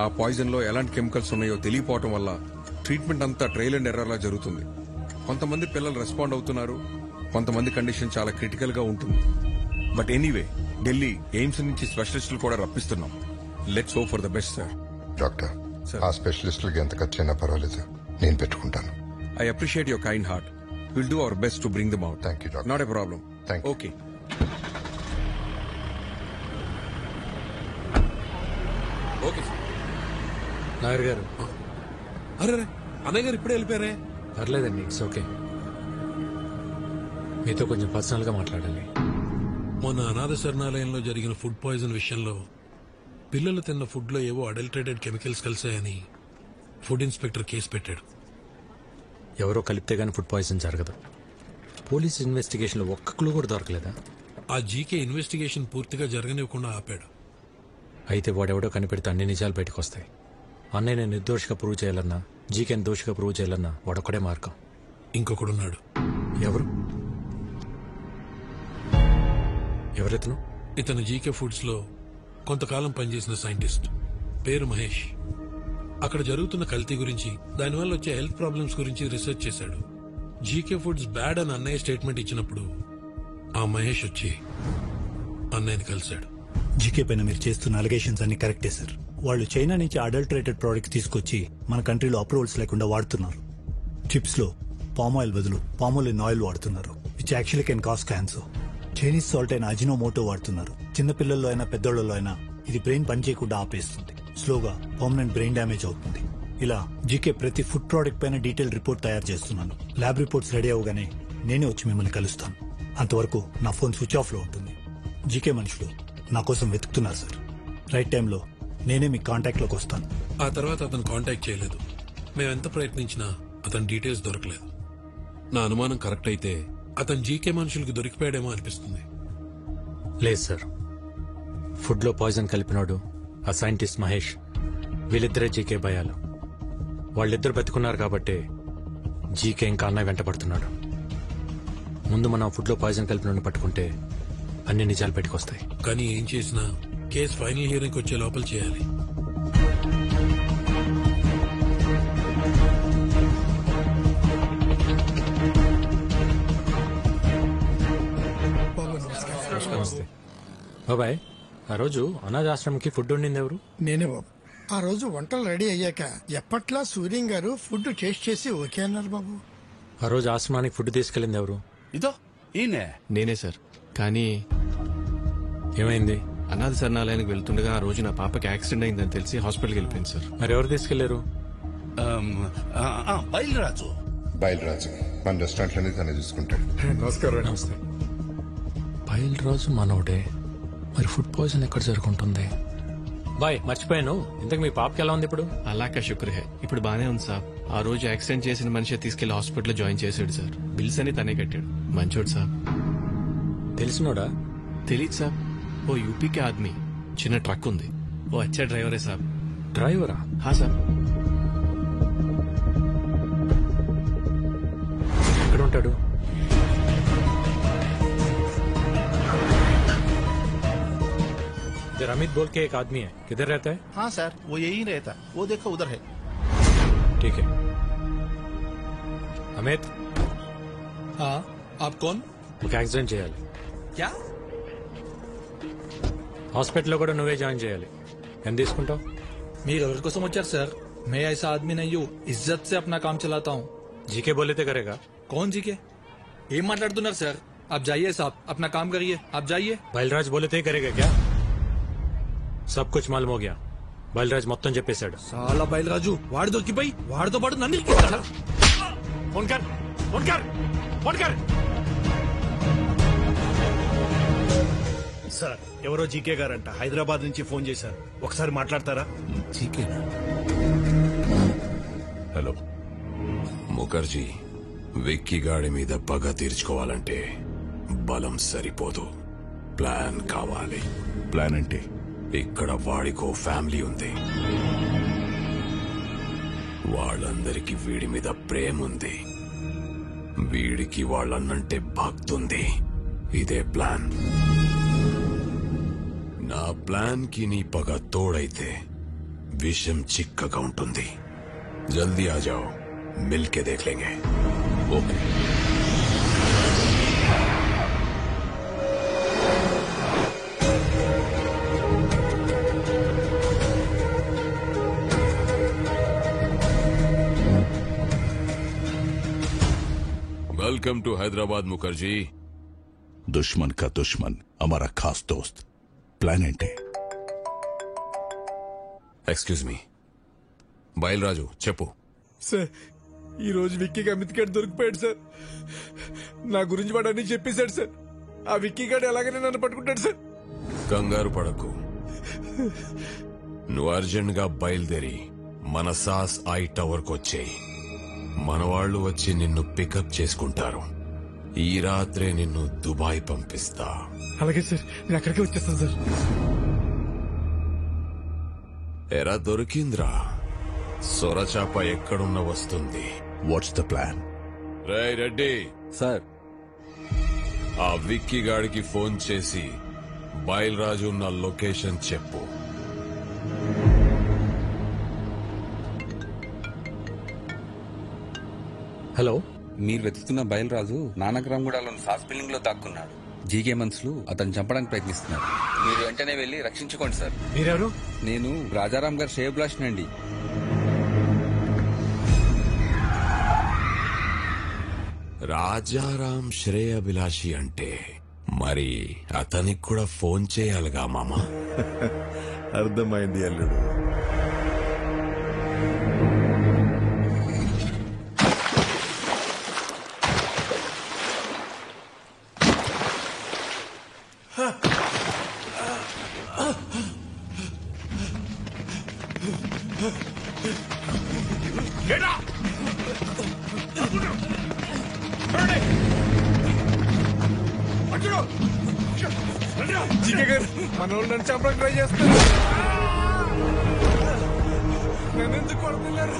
ఆ పాయిజన్ లో ఎలాంటి కెమికల్స్ ఉన్నాయో తెలియపోవటం వల్ల ట్రీట్మెంట్ అంతా ట్రయల్ అండ్ ఎర్రర్ లా జరుగుతుంది. కొంతమంది పిల్లలు రెస్పాండ్ అవుతున్నారు, కొంతమంది కండిషన్ చాలా క్రిటికల్ గా ఉంటుంది. బట్ ఎనీవే, ఢిల్లీ ఎయిమ్స్ నుంచి స్పెషలిస్టులు కూడా రప్పిస్తున్నాం. Let's hope for the best sir. Doctor, ఆ స్పెషలిస్టులకి ఎంత ఖర్చు అయినా పర్వాలేదు, నేను పెట్టుకుంటాను. I appreciate your kind heart. Will do our best to bring them out. Thank you doctor. Not a problem. Thank you. Okay. Okay sir. Nair గారు. అరే అన్నయ్య గారు ఇప్పుడే వెళ్ళిపోయారే. పర్లేదండి, ఇట్స్ ఓకే. మీతో కొంచెం పర్సనల్ గా మాట్లాడాలి. మొన్న అనాథ శరణాలయంలో జరిగిన ఫుడ్ పాయిజన్ విషయంలో పిల్లలు తిన్న ఫుడ్ లో ఏవో అడల్టరేటెడ్ కెమికల్స్ కలిసాయని ఫుడ్ ఇన్స్పెక్టర్ కేసు పెట్టాడు. ఎవరో కలిపితే గానీ ఫుడ్ పాయిజన్ జరగదు. పోలీస్ ఇన్వెస్టిగేషన్ లో ఒక్క క్లూ కూడా దొరకలేదా? ఆ జీకే ఇన్వెస్టిగేషన్ పూర్తిగా జరగనివ్వకుండా ఆపాడు. అయితే వాడెవడో కనిపెడితే అన్ని నిజాలు బయటకు వస్తాయి. అన్నయ్య నిర్దోషిగా ప్రూవ్ చేయాలన్నా, జీకేని దోషిగా ప్రూవ్ చేయాలన్నా వాడొక్కడే మార్గం. ఇంకొకడున్నాడు. ఎవరు? ఎవరెతను? ఇతను జీకే ఫుడ్స్ లో కొంతకాలం పనిచేసిన సైంటిస్ట్. పేరు మహేష్. అక్కడ జరుగుతున్న కల్తీ గురించి, దానివల్ల వచ్చే హెల్త్ ప్రాబ్లమ్స్ గురించి రీసెర్చ్ చేశాడు. జీకే ఫుడ్స్ బ్యాడ్ అని అన్నయ్య స్టేట్మెంట్ ఇచ్చినప్పుడు ఆ మహేష్ వచ్చి అన్నయ్యని కలిశాడు. జీకే పైన మీరు చేస్తున్న అలిగేషన్స్ అన్ని కరెక్టే సార్. వాళ్ళు చైనా నుంచి అడల్టరేటెడ్ ప్రోడక్ట్స్ తీసుకొచ్చి మన కంట్రీలో అప్రూవల్స్ లేకుండా వాడుతున్నారు. చిప్స్ లో పామ్ ఆయిల్ బదులు పామోలిన్ ఆయిల్ వాడుతున్నారు, which actually can cause cancer. Chinese salt అయిన అజినోమోటో వాడుతున్నారు. చిన్నపిల్లల్లో అయినా పెద్దోళ్లలో అయినా ఇది బ్రెయిన్ పనిచేయకుండా ఆపేస్తుంది. స్లోగా పర్మనెంట్ బ్రెయిన్ డ్యామేజ్ అవుతుంది. ఇలా జీకే ప్రతి ఫుడ్ ప్రోడక్ట్ పైన డీటెయిల్ రిపోర్ట్ తయారు చేస్తున్నాను. ల్యాబ్ రిపోర్ట్స్ రెడీ అవగానే నేనే వచ్చి మిమ్మల్ని కలుస్తాను. అంతవరకు నా ఫోన్ స్విచ్ ఆఫ్ లో ఉంటుంది. జీకే మనుషులు నా కోసం వెతుకుతున్నారు సార్. రైట్ టైంలో నేనే మీ కాంటాక్ట్ లోకి వస్తాను. ఆ తర్వాత అతను కాంటాక్ట్ చేయలేదు. మేమెంత ప్రయత్నించినా అతని డీటెయిల్స్ దొరకలేదు. నా అనుమానం కరెక్ట్ అయితే అతను జీకే మనుషులకు దొరికిపోయాడేమో అనిపిస్తుంది. లేదు సార్, ఫుడ్ లో పాయిజన్ కలిపినాడు ఆ సైంటిస్ట్ మహేష్. వీళ్ళిద్దరే జీకే భయాలు. వాళ్ళిద్దరు బతుకున్నారు కాబట్టి జీకే ఇంకా అన్నయ్య వెంట పడుతున్నాడు. ముందు మనం ఫుడ్ లో పాయిజన్ కలిపిన పట్టుకుంటే అన్ని నిజాలు బయటకొస్తాయి. కానీ ఏం చేసినా కేసు ఫైనల్ హియరింగ్ వచ్చే లోపల చేయాలి. నమస్తే బాబాయ్. ఆ రోజు అనాథాశ్రమంకి ఫుడ్ వండింది ఎవరు? నేనే బాబు. ఆ రోజు వంటలు రెడీ అయ్యాక ఎప్పట్లా సూర్యం గారు ఫుడ్ టేస్ట్ చేసి ఓకే అన్నారు బాబు. ఆ రోజు ఆశ్రమానికి ఫుడ్ తీసుకెళ్ళింది ఎవరు? ఇదో ఈయనే. నేనే సార్. కానీ ఏమైంది? అనాథ శరణాలయానికి వెళ్తుండగా ఆ రోజు నా పాపకి యాక్సిడెంట్ అయిందని తెలిసి హాస్పిటల్కి వెళ్ళిపోయింది సార్. మరి ఎవరు తీసుకెళ్లారు? బయలురాజు. బయలురాజు మన రెస్టారెంట్ లోనే తనే చూసుకుంటాడు. నమస్కారం. నమస్తే. బయలురాజు మనోడే. మరి ఫుడ్ పాయిజన్ ఎక్కడ జరుగుతుంది? బాయ్, మర్చిపోయాను. ఇంతకు మీ పాపకి ఎలా ఉంది ఇప్పుడు? అలాకా శుక్ర్ హై, ఇప్పుడు బానే ఉంది సార్. ఆ రోజు యాక్సిడెంట్ చేసిన మనిషి తీసుకెళ్లి హాస్పిటల్లో జాయిన్ చేశాడు సార్. బిల్స్ అని తనే కట్టాడు. మంచోడు సార్. తెలిసినోడా? తెలీదు సార్. ఓ యూపీకే ఆద్మీ, చిన్న ట్రక్ ఉంది. ఓ అచ్చా డ్రైవరే సార్. డ్రైవరా? హా సార్. ఎక్కడ ఉంటాడు? इधर अमित बोल के एक आदमी है, किधर रहता है? हाँ सर, वो यही रहता. वो देखो उधर है. ठीक है. अमित. हाँ, आप कौन? ఒక యాక్సిడెంట్ చేయాలి. क्या? హాస్పిటల్లో కూడా నువ్వే జాయిన్ చేయాలి. ఎంత తీసుకుంటావు? మీరు ఎవరి కోసం వచ్చారు సార్? मैं ऐसा आदमी नहीं हूँ, इज्जत से अपना काम चलाता हूँ. జీకే बोले करेगा. कौन जीके? ఏం మాట్లాడుతున్నారు సార్? आप जाइए साहब, अपना काम करिए. आप जाइए. బయలురాజ్ बोले करेगा क्या? सब कुछ मालूम हो गया. బయలురాజ్ మొత్తం చెప్పేశాడు. చాలా బయలురాజు వాడు దొరికిపోయి వాడితో పాటు నన్ను ఇరికిస్తాడా? ఫోన్ కర్, ఫోన్ కర్, ఫోన్ కర్. సార్, ఎవరో జీకే గారంట హైదరాబాద్ నుంచి ఫోన్ చేశారు. ఒకసారి మాట్లాడతారా? జీకే. హలో ముఖర్జీ, విక్కీ గాడి మీద పగ తీర్చుకోవాలంటే బలం సరిపోదు, ప్లాన్ కావాలి. ప్లాన్ అంటే? ఇక్కడ వాడికో ఫ్యామిలీ ఉంది. వాళ్ళందరికీ వీడి మీద ప్రేమ ఉంది. వీడికి వాళ్ళన్నంటే భక్తుంది. ఇదే ప్లాన్. నా ప్లాన్ కి నీ పగ తోడైతే విషయం చిక్కగా ఉంటుంది. జల్దీ ఆ జాओ, మిల్కే దేఖ్ లేంగే. Okay. Welcome to Hyderabad Mukherjee. दुश्मन का दुश्मन हमारा खास दोस्त. प्लान ఏంటి? ఎక్స్క్యూజ్ మీ, బయలురాజు చెప్పు. సార్, ఈ రోజు విక్కీకి అమిత్ గడ్ దొరికిపోయాడు సార్. నా గురించి వాడు అన్ని చెప్పేశాడు సార్. ఆ విక్కీ గడ్ ఎలాగైనా నన్ను పట్టుకుంటాడు సార్. కంగారు పడకు, నువ్వు అర్జెంట్ గా బయలుదేరి మన సాస్ ఐ టవర్ కొచ్చేయి. మన వాళ్ళు వచ్చి నిన్ను పికప్ చేసుకుంటారు. ఈ రాత్రే నిన్ను దుబాయ్ పంపిస్తా. అలాగే సార్, నేను అక్కడికే వచ్చేస్తాను సార్. ఎరా దొరికింద్రా, సొరచాప ఎక్కడున్న వస్తుంది. What's the plan? Ray Reddy sir, ఆ విక్కీ గాడికి ఫోన్ చేసి బయలురాజు ఉన్న లొకేషన్ చెప్పు. హలో, మీరు వెతుకుతున్న బయలురాజు నానక్రామ్గూడలోని సాస్ బిల్డింగ్ లో దాక్కున్నాడు. జీకే మనుషులు అతను చంపడానికి ప్రయత్నిస్తున్నారు. మీరు వెంటనే వెళ్లి రక్షించుకోండి సార్. మీరెవరు? నేను రాజారాం గారు శ్రేయభిలాష్ నండి. రాజారాం శ్రేయభిలాషి అంటే మరి అతనికి కూడా ఫోన్ చేయాలిగా మామా. అర్థమైంది అల్లుడు. జీకే గారు, మన వాళ్ళు నన్ను చంపడానికి ట్రై చేస్తారు. నన్ను ఎందుకు కొడుతున్నారు?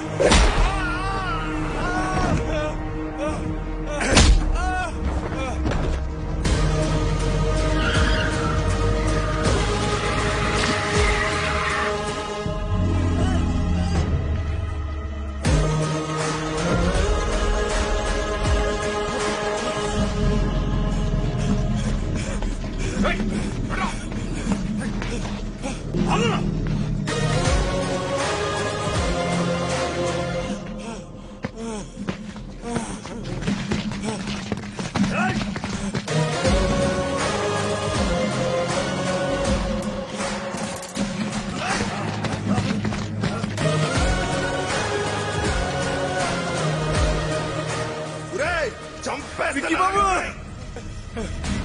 విక్కీ బాబు,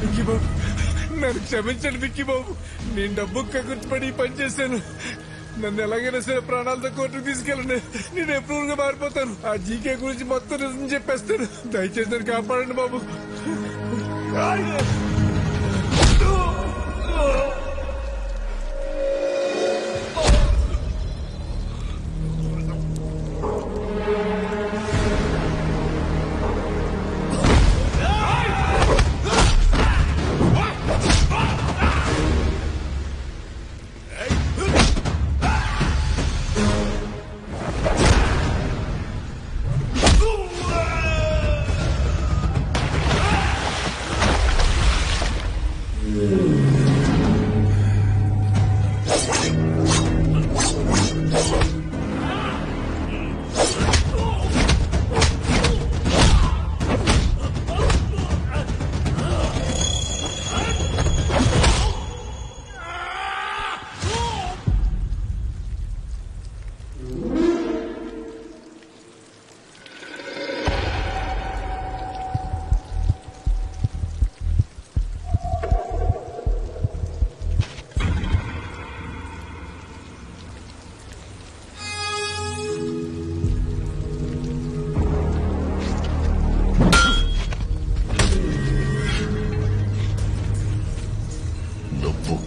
విక్కీ బాబు, నన్ను క్షమించండి విక్కీ బాబు. నేను డబ్బు కగుర్తుపడి పని చేశాను. నన్ను ఎలాగైనా సరే ప్రాణాలతో కోర్టుకు తీసుకెళ్ళండి. నేను ఎప్పుడు మారిపోతాను. ఆ జీకే గురించి మొత్తం నిజం చెప్పేస్తాను. దయచేసి నన్ను కాపాడండి బాబు.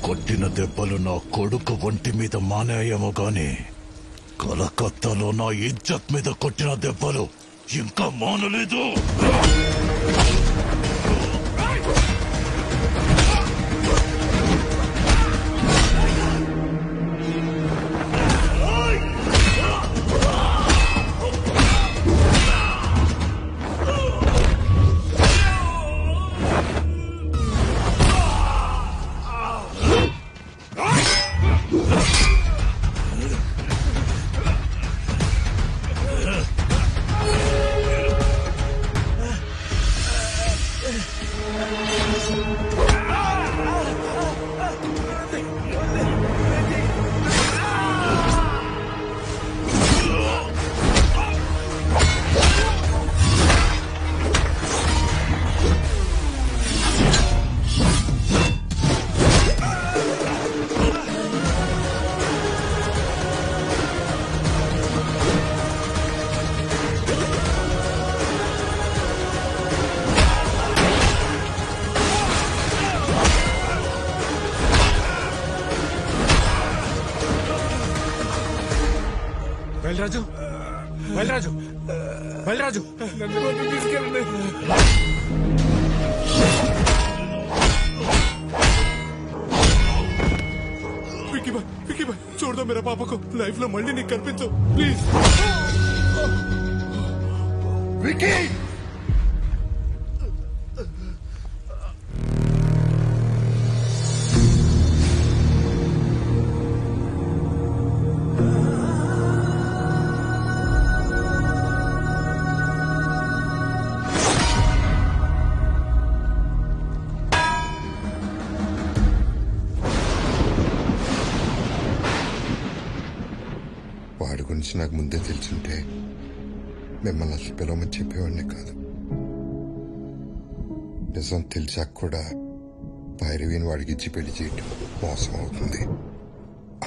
కొట్టిన దెబ్బలు నా కొడుకు ఒంటి మీద మానేయేమో గాని కలకత్తాలో నా ఇజ్జత్ మీద కొట్టిన దెబ్బలు ఇంకా మానలేదు. బయలురాజు బయలురాజు బయలురాజు నన్ను కోర్టుకు తీసుకెళ్ళండి. విక్కీ బాయ్ చూడదా మేరా పాపకు లైఫ్ లో మళ్ళీ నీకు కనిపించు ప్లీజ్. విక్కీ వాడి గురించి నాకు ముందే తెలుసుంటే మిమ్మల్ని అసలు పిలవమని చెప్పేవాడిని కాదు. నిజం తెలిసాక కూడా భైరవిని వాడికి ఇచ్చి పెళ్లి చేయటం మోసం అవుతుంది.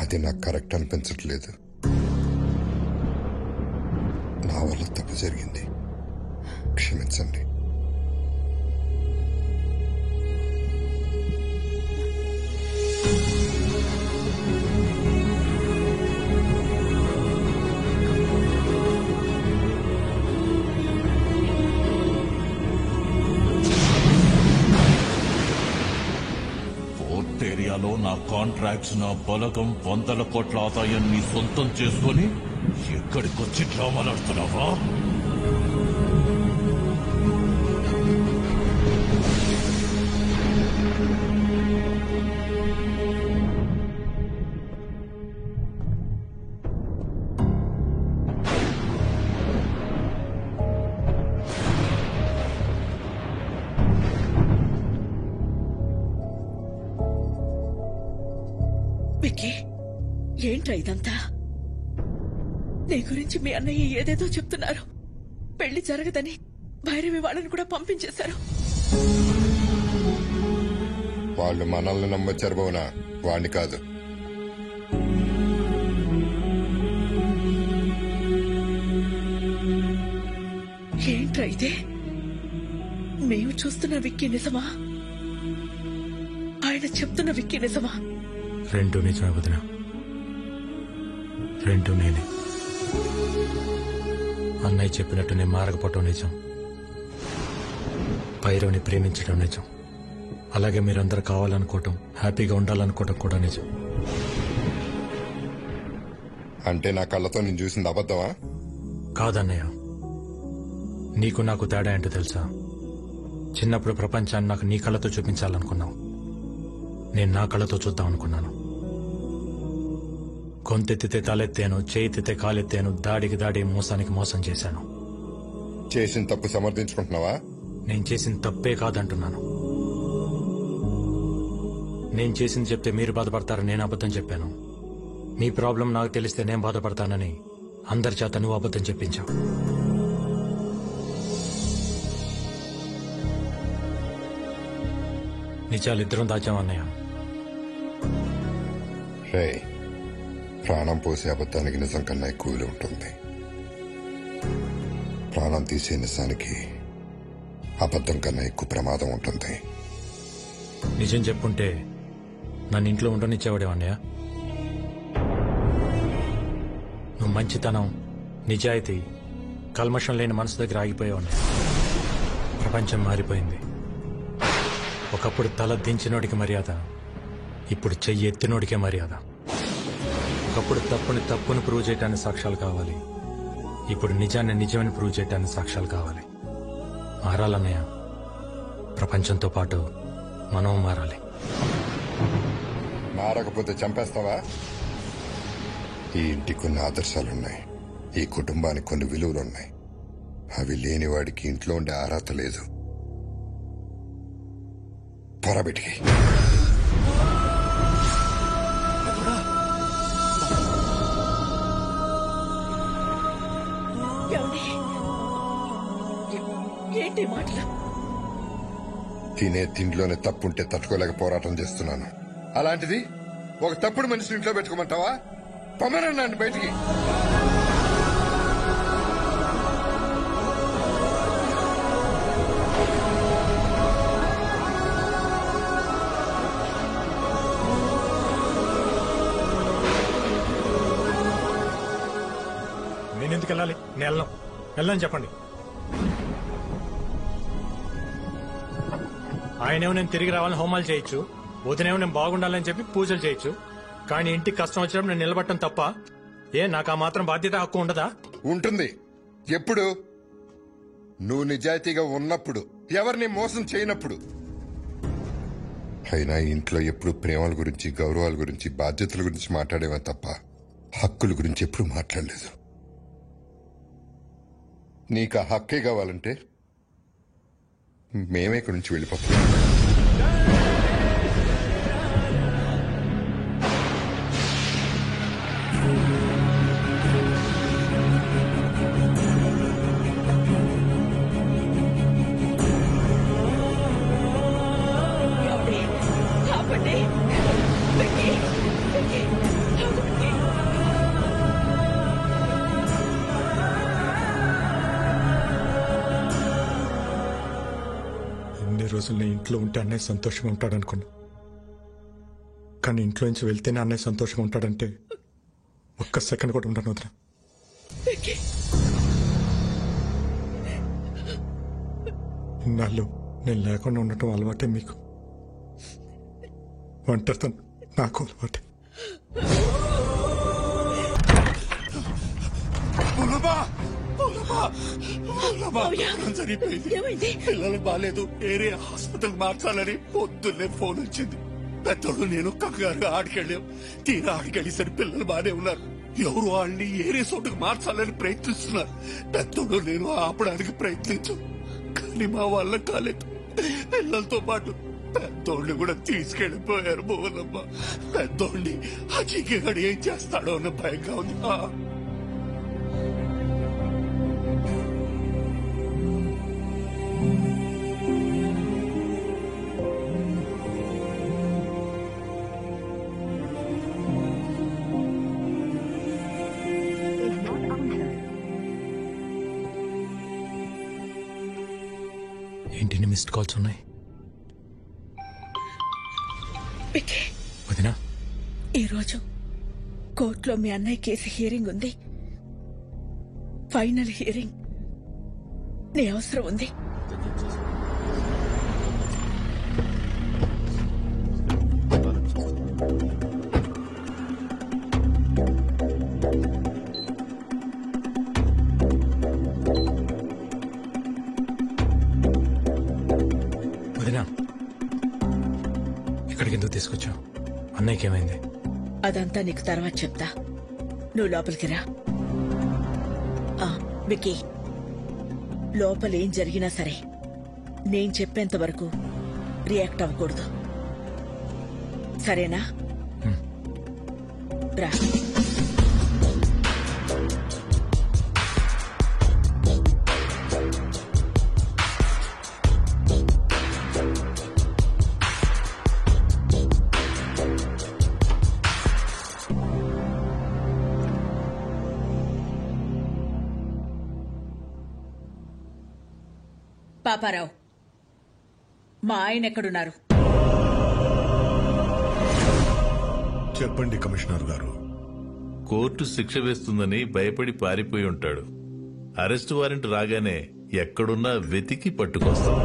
అది నాకు కరెక్ట్ అనిపించట్లేదు. నా వల్ల తప్పు జరిగింది, క్షమించండి. ఏరియాలో నా కాంట్రాక్ట్స్, నా బలగం, 100 కోట్ల ఆదాయాన్ని సొంతం చేసుకుని ఎక్కడికొచ్చి డ్రామాలాడుతున్నావా? విక్కీ, ఏంట్రా ఇదంతా? నీ గురించి మీ అన్నయ్య ఏదేదో చెప్తున్నారు. పెళ్లి జరగదని భైరవి వాళ్ళని కూడా పంపించేశారు. వాళ్ళు మనల్ని నమ్మొచ్చారు భువన, వాణ్ణి కాదు. ఏంట్రా ఇదే? మేము చూస్తున్న విక్కీ నిజమా? ఆయన చెప్తున్న విక్కీ నిజమా? రెండు నిజమే వదిన, రెండు నేనే. అన్నయ్య చెప్పినట్టు నేను మారకపోవటం నిజం, భైరవిని ప్రేమించడం నిజం, అలాగే మీరందరూ కావాలనుకోవటం, హ్యాపీగా ఉండాలనుకోవటం కూడా నిజం. అంటే నా కళ్ళతో నేను చూసింది అబద్ధమా? కాదన్నయ్య, నీకు నాకు తేడా ఏంటో తెలుసా? చిన్నప్పుడు ప్రపంచాన్ని నాకు నీ కళ్ళతో చూపించాలనుకున్నావు, నేను నా కళ్ళతో చూద్దాం అనుకున్నాను. గొంతెత్తితే తలెత్తాను, చేయితే కాలెత్తాను, దాడికి దాడి, మోసానికి మోసం చేశాను. చేసిన తప్పు సమర్థించుకుంటున్నావా? నేను చేసిన తప్పే కాదంటున్నాను. నేను చేసింది చెప్తే మీరు బాధపడతారని నేను అబద్ధం చెప్పాను. మీ ప్రాబ్లం నాకు తెలిస్తే నేను బాధపడతానని అందరి చేత నువ్వు అబద్ధం చెప్పించావు. నిజాలిద్దరం దాచామన్నయ్య. రే, ప్రాణం పోసే అబద్ధానికి నిజం కన్నా ఎక్కువ విలువ ఉంటుంది. ప్రాణం తీసే నిజానికి అబద్ధం కన్నా ఎక్కువ ప్రమాదం ఉంటుంది. నిజం చెప్పుంటే నన్ను ఇంట్లో ఉండనిచ్చేవాడేవన్నయ్య. నువ్వు మంచితనం, నిజాయితీ, కల్మషం లేని మనసు దగ్గర ఆగిపోయావన్నయ్య. ప్రపంచం మారిపోయింది. ఒకప్పుడు తల దించినోడికి మర్యాద, ఇప్పుడు చెయ్యి ఎత్తినోడికే మర్యాద. ఒకప్పుడు తప్పుని ప్రూవ్ చేయడానికి సాక్ష్యాలు కావాలి, ఇప్పుడు నిజాన్ని నిజమని ప్రూవ్ చేయడానికి సాక్ష్యాలు కావాలి. మారాలన్నయ్య, ప్రపంచంతో పాటు మనం మారాలి. మారకపోతే చంపేస్తావా? ఈ ఇంటికి కొన్ని ఆదర్శాలున్నాయి, ఈ కుటుంబానికి కొన్ని విలువలున్నాయి. అవి లేని వాడికి ఇంట్లో ఉండే అర్హత లేదు. పొరబెట్టి ఏంటి మాటలు? తినే తిండిలోనే తప్పుంటే తట్టుకోలేక పోరాటం చేస్తున్నాను. అలాంటిది ఒక తప్పుడు మనిషిని ఇంట్లో పెట్టుకోమంటావా? పొమ్మనండి బయటికి. ఎందుకు వెళ్ళాలి? నేను వెళ్ళని చెప్పండి. ఆయనేమో నేను తిరిగి రావాలని హోమాలు చేయొచ్చు, వదినేమో నేను బాగుండాలని చెప్పి పూజలు చేయొచ్చు. కానీ ఇంటికి కష్టం వచ్చినప్పుడు నేను నిలబడటం తప్ప నాకు ఆ మాత్రం బాధ్యత హక్కు ఉండదా? ఉంటుంది. ఎప్పుడు? నువ్వు నిజాయితీగా ఉన్నప్పుడు, ఎవరిని మోసం చేయనప్పుడు. అయినా ఇంట్లో ఎప్పుడు ప్రేమల గురించి, గౌరవాల గురించి, బాధ్యతల గురించి మాట్లాడేవా తప్ప హక్కుల గురించి ఎప్పుడు మాట్లాడలేదు. నీకు ఆ హక్కే కావాలంటే మేమే ఇక్కడి నుంచి వెళ్ళిపోతాం. ఎన్ని రోజులు నేను ఇంట్లో ఉంటే అన్నయ్య సంతోషంగా ఉంటాడనుకున్నా, కానీ ఇంట్లో నుంచి వెళ్తేనే అన్నయ్య సంతోషంగా ఉంటాడంటే ఒక్క సెకండ్ కూడా ఉండను వదిన. ఇన్నాళ్ళు నేను లేకుండా ఉండటం అలవాటే మీకు, ఒంటరితనం నాకు అలవాటే. సరిపోయింది. పిల్లలు బాలేదు, వేరే హాస్పిటల్ మార్చాలని పొద్దున్నే ఫోన్ వచ్చింది. పెద్దోళ్ళు నేను కంగారుగా ఆడికెళ్ళాం. తీరా ఆడికెళ్ళేసరి పిల్లలు బానే ఉన్నారు. ఎవరు వాళ్ళని ఏరే చోటుకు మార్చాలని ప్రయత్నిస్తున్నారు. పెద్దోళ్ళు నేను ఆపడానికి ప్రయత్నించు, కానీ మా వల్ల కాలేదు. పిల్లలతో పాటు పెద్దోళ్ళని కూడా తీసుకెళ్లిపోయారు. మోహనమ్మ, పెద్దోళ్ళని ఆ చీకగాడు ఏం చేస్తాడో అన్న భయంగా ఉంది. ఏంటి మిస్డ్ కాల్స్ ఉన్నాయి? వదినా, ఈరోజు కోర్టులో మీ అన్నయ్య కేసు హియరింగ్ ఉంది. Final hearing. నీ అవసరం ఉంది. వదినా, ఇక్కడికి ఎందుకు తీసుకొచ్చావు? అన్నయ్యకి ఏమైంది? అదంతా నీకు తర్వాత చెప్తా. నువ్వు లోపలికి రా. విక్కీ, లోపల ఏం జరిగినా సరే నేను చెప్పేంత వరకు రియాక్ట్ అవ్వకూడదు, సరేనా? రా. పాపారావు, మా ఆయన ఎక్కడున్నారు? చెప్పండి కమిషనర్ గారు. కోర్టు శిక్ష వేస్తుందని భయపడి పారిపోయి ఉంటాడు. అరెస్ట్ వారెంట్ రాగానే ఎక్కడున్నా వెతికి పట్టుకొస్తాం.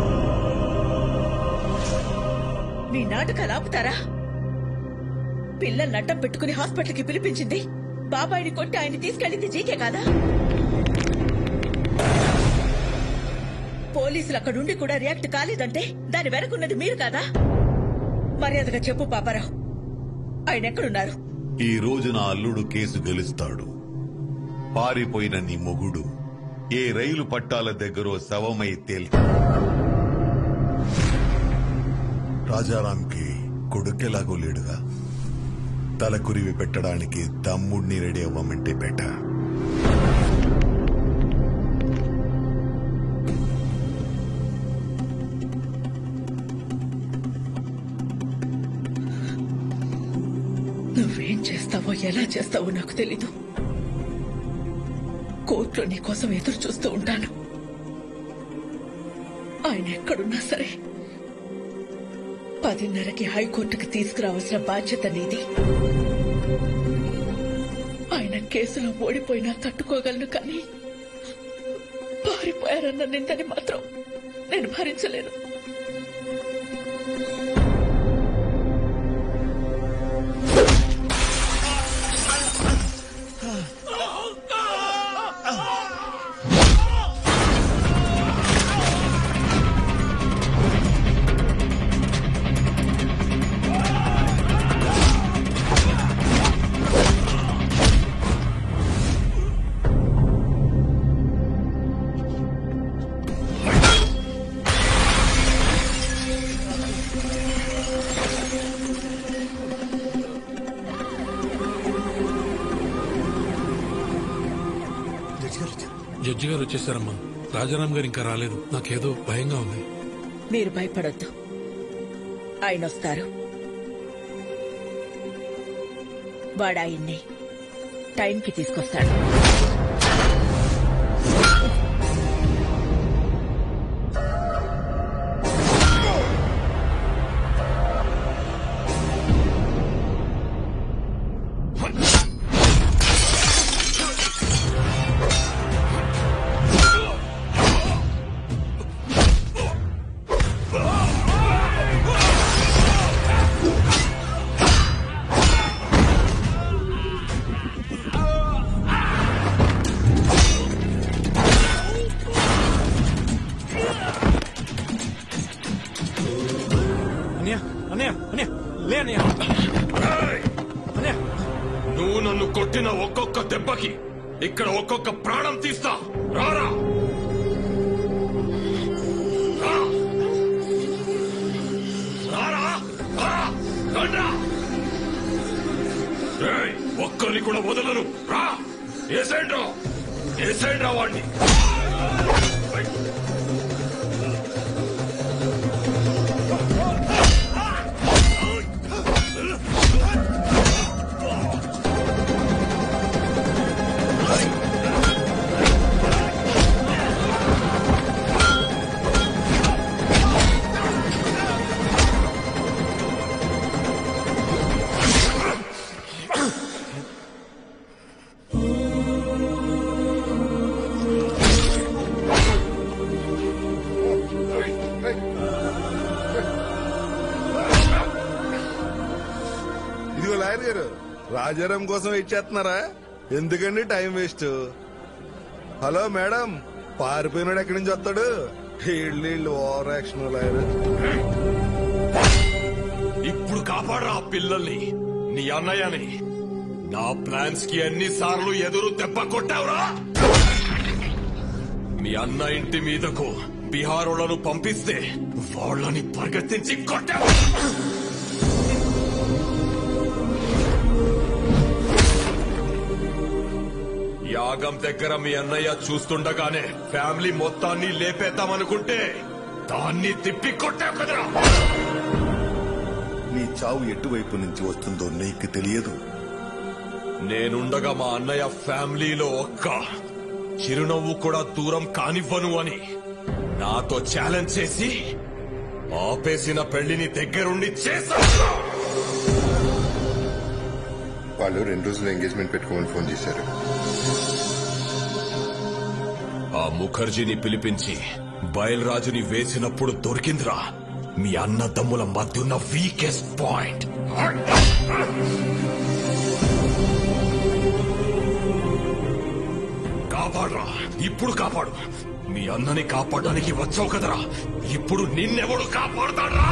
మీ నాటకాలు ఆపుతారా? పిల్లల్ని అడ్డం పెట్టుకుని హాస్పిటల్కి పిలిపించింది బాబాయిని కొట్టి ఆయన తీసుకెళ్ళింది జీకే కాదా? పోలీసులు అక్కడుండి కూడా రియాక్ట్ కాలేదంటే దాని వెనకున్నది మీరు కాదా? మర్యాదగా చెప్పు పాపారావు, ఆయన ఎక్కడున్నారు? ఈ రోజు నా అల్లుడు కేసు గెలుస్తాడు. పారిపోయిన నీ మొగుడు ఏ రైలు పట్టాల దగ్గరో శవమై తేల్తాడు. రాజారాంకి కొడుకెలాగో లేడుగా, తలకురివి పెట్టడానికి తమ్ముడిని రెడీ అవ్వమంటే పెట్ట. నువ్వేం చేస్తావో ఎలా చేస్తావో నాకు తెలీదు. కోర్టులో నీ కోసం ఎదురు చూస్తూ ఉంటాను. ఆయన ఎక్కడున్నా సరే 10:30కి హైకోర్టుకి తీసుకురావాల్సిన బాధ్యత నీది. ఆయన ఆయన కేసులో ఓడిపోయినా తట్టుకోగలను కానీ పారిపోయారన్న నిందని మాత్రం నేను భరించలేను. జడ్జి గారు వచ్చేసారమ్మా. రాజారాం గారు ఇంకా రాలేదు. నాకేదో భయంగా ఉంది. మీరు భయపడొద్దు, ఆయన వస్తారు. వాడు ఆయన్ని టైంకి తీసుకొస్తాడు. నువ్వు నన్ను కొట్టిన ఒక్కొక్క దెబ్బకి ఇక్కడ ఒక్కొక్క ప్రాణం తీస్తా. రారా ఒక్కరిని కూడా వదలను. రా ఏసేండ్రా వాడిని. ఇదిగో లాయర్ గారు, రాజారాం కోసం వెయిట్ చేస్తున్నారా? ఎందుకండి టైం వేస్ట్? హలో మేడం, పారిపోయినాడు ఎక్కడి నుంచి వస్తాడు? ఇళ్ళు ఓవర్ యాక్షన్ లాయర్. ఇప్పుడు కాపాడరా పిల్లల్ని, నీ అన్నయ్యని. నా ప్లాన్స్ కి ఎన్నిసార్లు ఎదురు దెబ్బ కొట్టావురా? మీ అన్న ఇంటి మీదకు బీహారోళ్లను పంపిస్తే వాళ్ళని పరిగెత్తించి కొట్టావు. యాగం దగ్గర మీ అన్నయ్య చూస్తుండగానే ఫ్యామిలీ మొత్తాన్ని లేపేద్దామనుకుంటే దాన్ని తిప్పి కొట్టావు కదరా. నీ చావు ఎటువైపు నుంచి వస్తుందో నీకు తెలియదు. నేనుండగా మా అన్నయ్య ఫ్యామిలీలో ఒక్క చిరునవ్వు కూడా దూరం కానివ్వను అని నాతో ఛాలెంజ్ చేసి ఆపేసిన పెళ్లిని దగ్గరుండి చేశాను. వాళ్ళు 2 రోజులు ఎంగేజ్మెంట్ పెట్టుకోమని ఫోన్ చేశారు. ఆ ముఖర్జీని పిలిపించి బయల్రాజుని వేసినప్పుడు దొరికిందిరా మీ అన్నదమ్ముల మధ్య ఉన్న వీకెస్ట్ పాయింట్. కాపాడరా, ఇప్పుడు కాపాడు. మీ అన్నని కాపాడడానికి వచ్చావు కదరా, ఇప్పుడు నిన్నెవడు కాపాడతాడ్రా?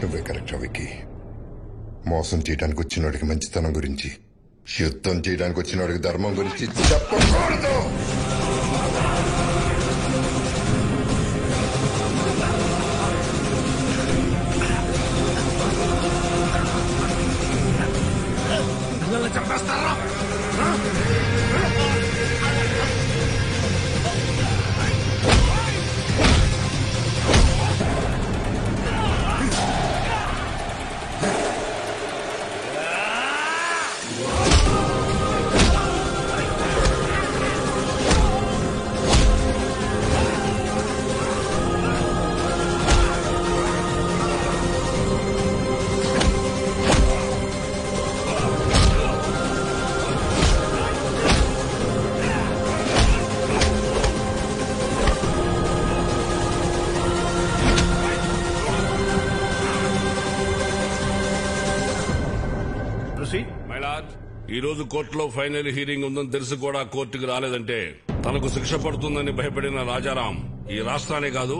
నువ్వే కరెక్ట్ విక్కీ. మోసం చేయడానికి వచ్చినోడికి మంచితనం గురించి, యుద్ధం చేయడానికి వచ్చినోడికి ధర్మం గురించి చెప్పకూడదు. చంపేస్తారా? ఈ రోజు కోర్టులో ఫైనల్ హీరింగ్ ఉందని తెలిసి కూడా కోర్టుకు రాలేదంటే తనకు శిక్ష పడుతుందని భయపడిన రాజారాం ఈ రాష్ట్రాన్ని కాదు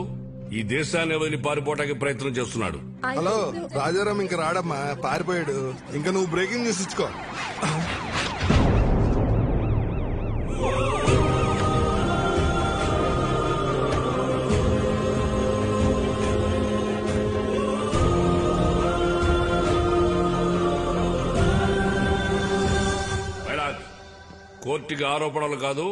ఈ దేశాన్ని వదిలి పారిపోవడానికి ప్రయత్నం చేస్తున్నాడు. హలో, రాజారాం ఇంకా రాడమ్మా, పారిపోయాడు. ఇంకా నువ్వు బ్రేకింగ్ న్యూస్ ఇచ్చుకో. కోర్టుకి ఆరోపణలు కాదు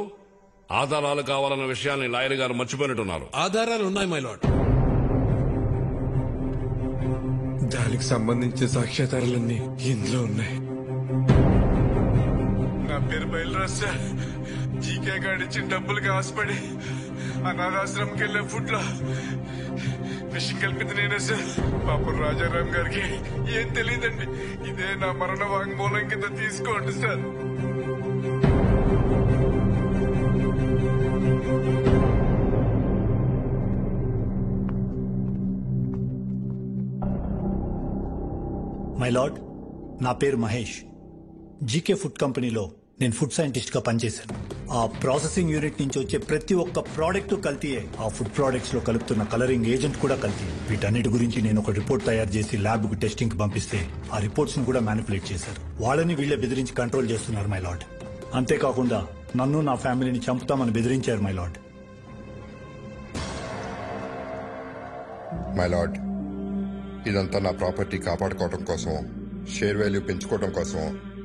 ఆధారాలు కావాలన్న విషయాన్ని లాయర్ గారు మర్చిపోయినట్టున్నారు. ఆధారాలు ఉన్నాయి మై లార్డ్. దానికి సంబంధించిన సాక్ష్యాధారాలన్నీ ఇందులో ఉన్నాయి. నా పేరు బయలురాజ్ సార్. జీకే గాడిచ్చిన డబ్బులకి ఆశపడి అనాథాశ్రమంకి వెళ్లే ఫుడ్ లో విషయం కలిపింది నేనే సార్. పాపం రాజారాం గారికి ఏం తెలియదండి. ఇదే నా మరణ వాంగ్మూలం కింద తీసుకోండి సార్. మై లార్డ్, నా పేరు మహేష్. జీకే ఫుడ్ కంపెనీలో నేను ఫుడ్ సైంటిస్ట్ గా పనిచేశాను. ఆ ప్రాసెసింగ్ యూనిట్ నుంచి వచ్చే ప్రతి ఒక్క ప్రోడక్ట్ కల్తీయే. ఆ ఫుడ్ ప్రోడక్ట్స్ లో కలుపుతున్న కలరింగ్ ఏజెంట్ కూడా కల్తీ. వీటన్నిటి గురించి నేను ఒక రిపోర్ట్ తయారు చేసి ల్యాబ్ కు టెస్టింగ్ కి పంపిస్తే ఆ రిపోర్ట్స్ ను కూడా మ్యానిపులేట్ చేశారు. వాళ్ళని వీళ్ళే బెదిరించి కంట్రోల్ చేస్తున్నారు మై లార్డ్. అంతేకాకుండా నన్ను నా ఫ్యామిలీని చంపుతామని బెదిరించారు మై లార్డ్. మై లార్డ్, ఇదంతా నా ప్రాపర్టీ కాపాడుకోవడం కోసం, షేర్ వాల్యూ పెంచుకోవడం కోసం,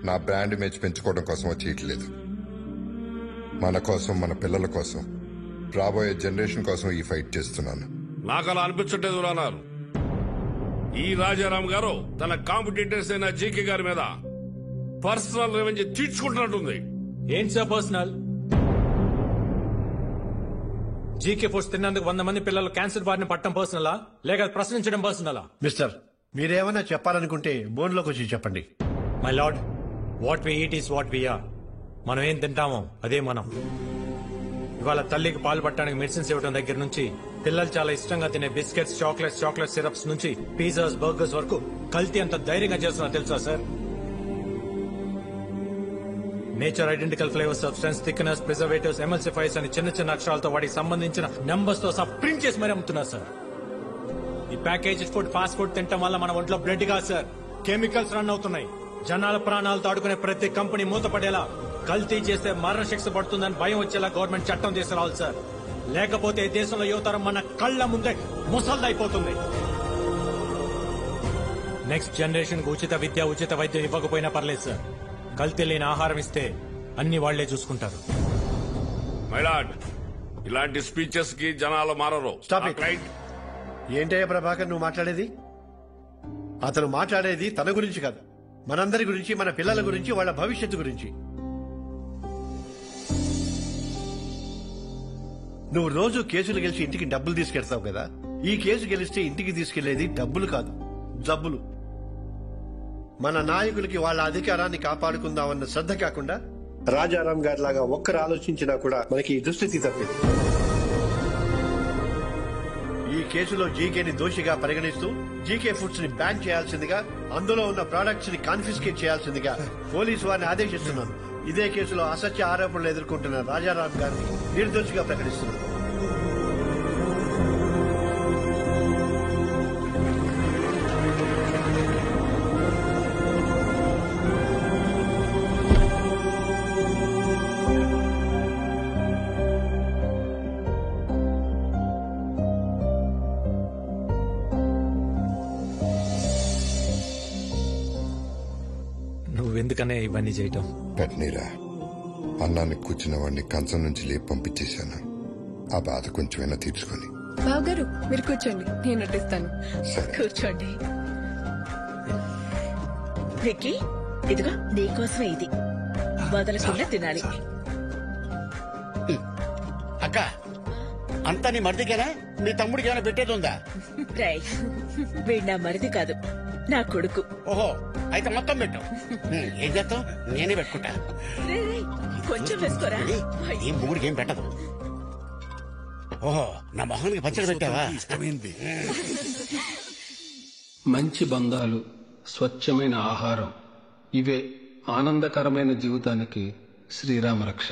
నా బ్రాండ్ ఇమేజ్ పెంచుకోవడం కోసం చేయట్లేదు. మన కోసం, మన పిల్లల కోసం, రాబోయే జనరేషన్ కోసం ఈ ఫైట్ చేస్తున్నాను. నాకు అలా అనిపించట్లేదు రానారు. ఈ రాజారాం గారు తన కాంపిటీటర్స్ అయిన జీకే గారి మీద పర్సనల్ రెవెన్యూ తీర్చుకుంటున్నట్టుంది. ఏంటి సార్ పర్సనల్? జీకే ఫుడ్స్ తిన్నందుకు 100 మంది పిల్లలు క్యాన్సర్ బారిన పట్టడం పర్సనలా, లేక ప్రశ్నించడం పర్సనలా? మిస్టర్, మీరేమన్నా చెప్పాలనుకుంటే బోన్లోకి వచ్చి చెప్పండి. My lord, what we eat is what we are. మనం ఏం తింటామో అదే మనం. ఇవాళ తల్లికి పాలు పట్టడానికి మెడిసిన్స్ ఇవ్వడం దగ్గర నుంచి, పిల్లలు చాలా ఇష్టంగా తినే బిస్కెట్స్, చాక్లెట్ సిరప్స్ నుంచి పిజ్జాస్, బర్గర్స్ వరకు కల్తీ అంత ధైర్యంగా చేస్తున్నా తెలుసా sir? Nature identical flavour, substance, thickness, preservatives, ఎమల్సిఫైర్స్ అని చిన్న చిన్న అక్షరాలతో వాటికి సంబంధించిన నంబర్స్ తో సహా ప్రింట్ చేసి మరీ అమ్ముతున్నారు సార్. ఈ ప్యాకేజ్ ఫుడ్, ఫాస్ట్ ఫుడ్ తినటం వల్ల మన ఒంట్లో బ్లడ్ కాదు సార్, కెమికల్స్ రన్ అవుతున్నాయి. జనాల ప్రాణాలతో ఆడుకునే ప్రతి కంపెనీ మూతపడేలా, కల్తీ చేస్తే మరణ శిక్ష పడుతుందని భయం వచ్చేలా గవర్నమెంట్ చట్టం తీసుకురావాలి సార్. లేకపోతే దేశంలో యువతరం మన కళ్ల ముందే ముసల్దైపోతుంది. నెక్స్ట్ జనరేషన్ కు ఉచిత విద్య, ఉచిత వైద్యం ఇవ్వకపోయినా పర్లేదు సార్. కల్తీ లేని ఆహారం ఇస్తే అన్ని వాళ్లే చూసుకుంటారు. మైలాడ్, ఇలాంటి స్పీచెస్ కి జనాలు మారరు. ఏంటయ్యా ప్రభాకర్ నువ్వు మాట్లాడేది? అతను మాట్లాడేది తన గురించి కాదు, మనందరి గురించి, మన పిల్లల గురించి, వాళ్ళ భవిష్యత్తు గురించి. నువ్వు రోజు కేసులు గెలిచి ఇంటికి డబ్బులు తీసుకెళ్తావు కదా, ఈ కేసు గెలిస్తే ఇంటికి తీసుకెళ్లేది డబ్బులు కాదు, జబ్బులు. మన నాయకులకి వాళ్ళ అధికారాన్ని కాపాడుకుందామన్న శ్రద్ధ కాకుండా రాజారాం గారి లాగా ఒక్కరు ఆలోచించినా కూడా మనకి ఈ దుస్థితి తప్పింది. ఈ కేసులో జీకేని దోషిగా పరిగణిస్తూ జీకే ఫుడ్స్ ని బ్యాన్ చేయాల్సిందిగా, అందులో ఉన్న ప్రొడక్ట్స్ ని కాన్ఫిస్కేట్ చేయాల్సిందిగా పోలీసు వారిని ఆదేశిస్తున్నాను. ఇదే కేసులో అసత్య ఆరోపణలు ఎదుర్కొంటున్న రాజారాం గారిని నిర్దోషిగా ప్రకటిస్తున్నాను. నువ్వెందుకనే ఇవన్నీ చేయటం? పెట్టనీరా, అన్నాన్ని కూర్చున్న వాడిని కంచం నుంచి లేపి పంపించేశాను. ఆ బాధ కొంచెమైనా తీర్చుకొని. బాబు గారు మీరు కూర్చోండి, నేను నటిస్తాను. కూర్చోండి. విక్కీ, ఇదిగో నీకోసమే ఇది, వదలకుండా తినాలి. అక్క, అంతా నీ మరిదికేనా? నీ తమ్ముడికి ఏమైనా పెట్టేది ఉందా? వీడు నా మరిది కాదు, నా కొడుకు. ఓహో, అయితే మొత్తం పెట్టు. ఏం చేస్తావు? నేనే పెట్టుకుంటా. కొంచెం వేసుకోరా. ఈ మూడికి ఏం పెట్టదు. ఓహో, నా మొహానికి పచ్చడి పెట్టావా? మంచి బంధాలు, స్వచ్ఛమైన ఆహారం, ఇవే ఆనందకరమైన జీవితానికి శ్రీరామ రక్ష.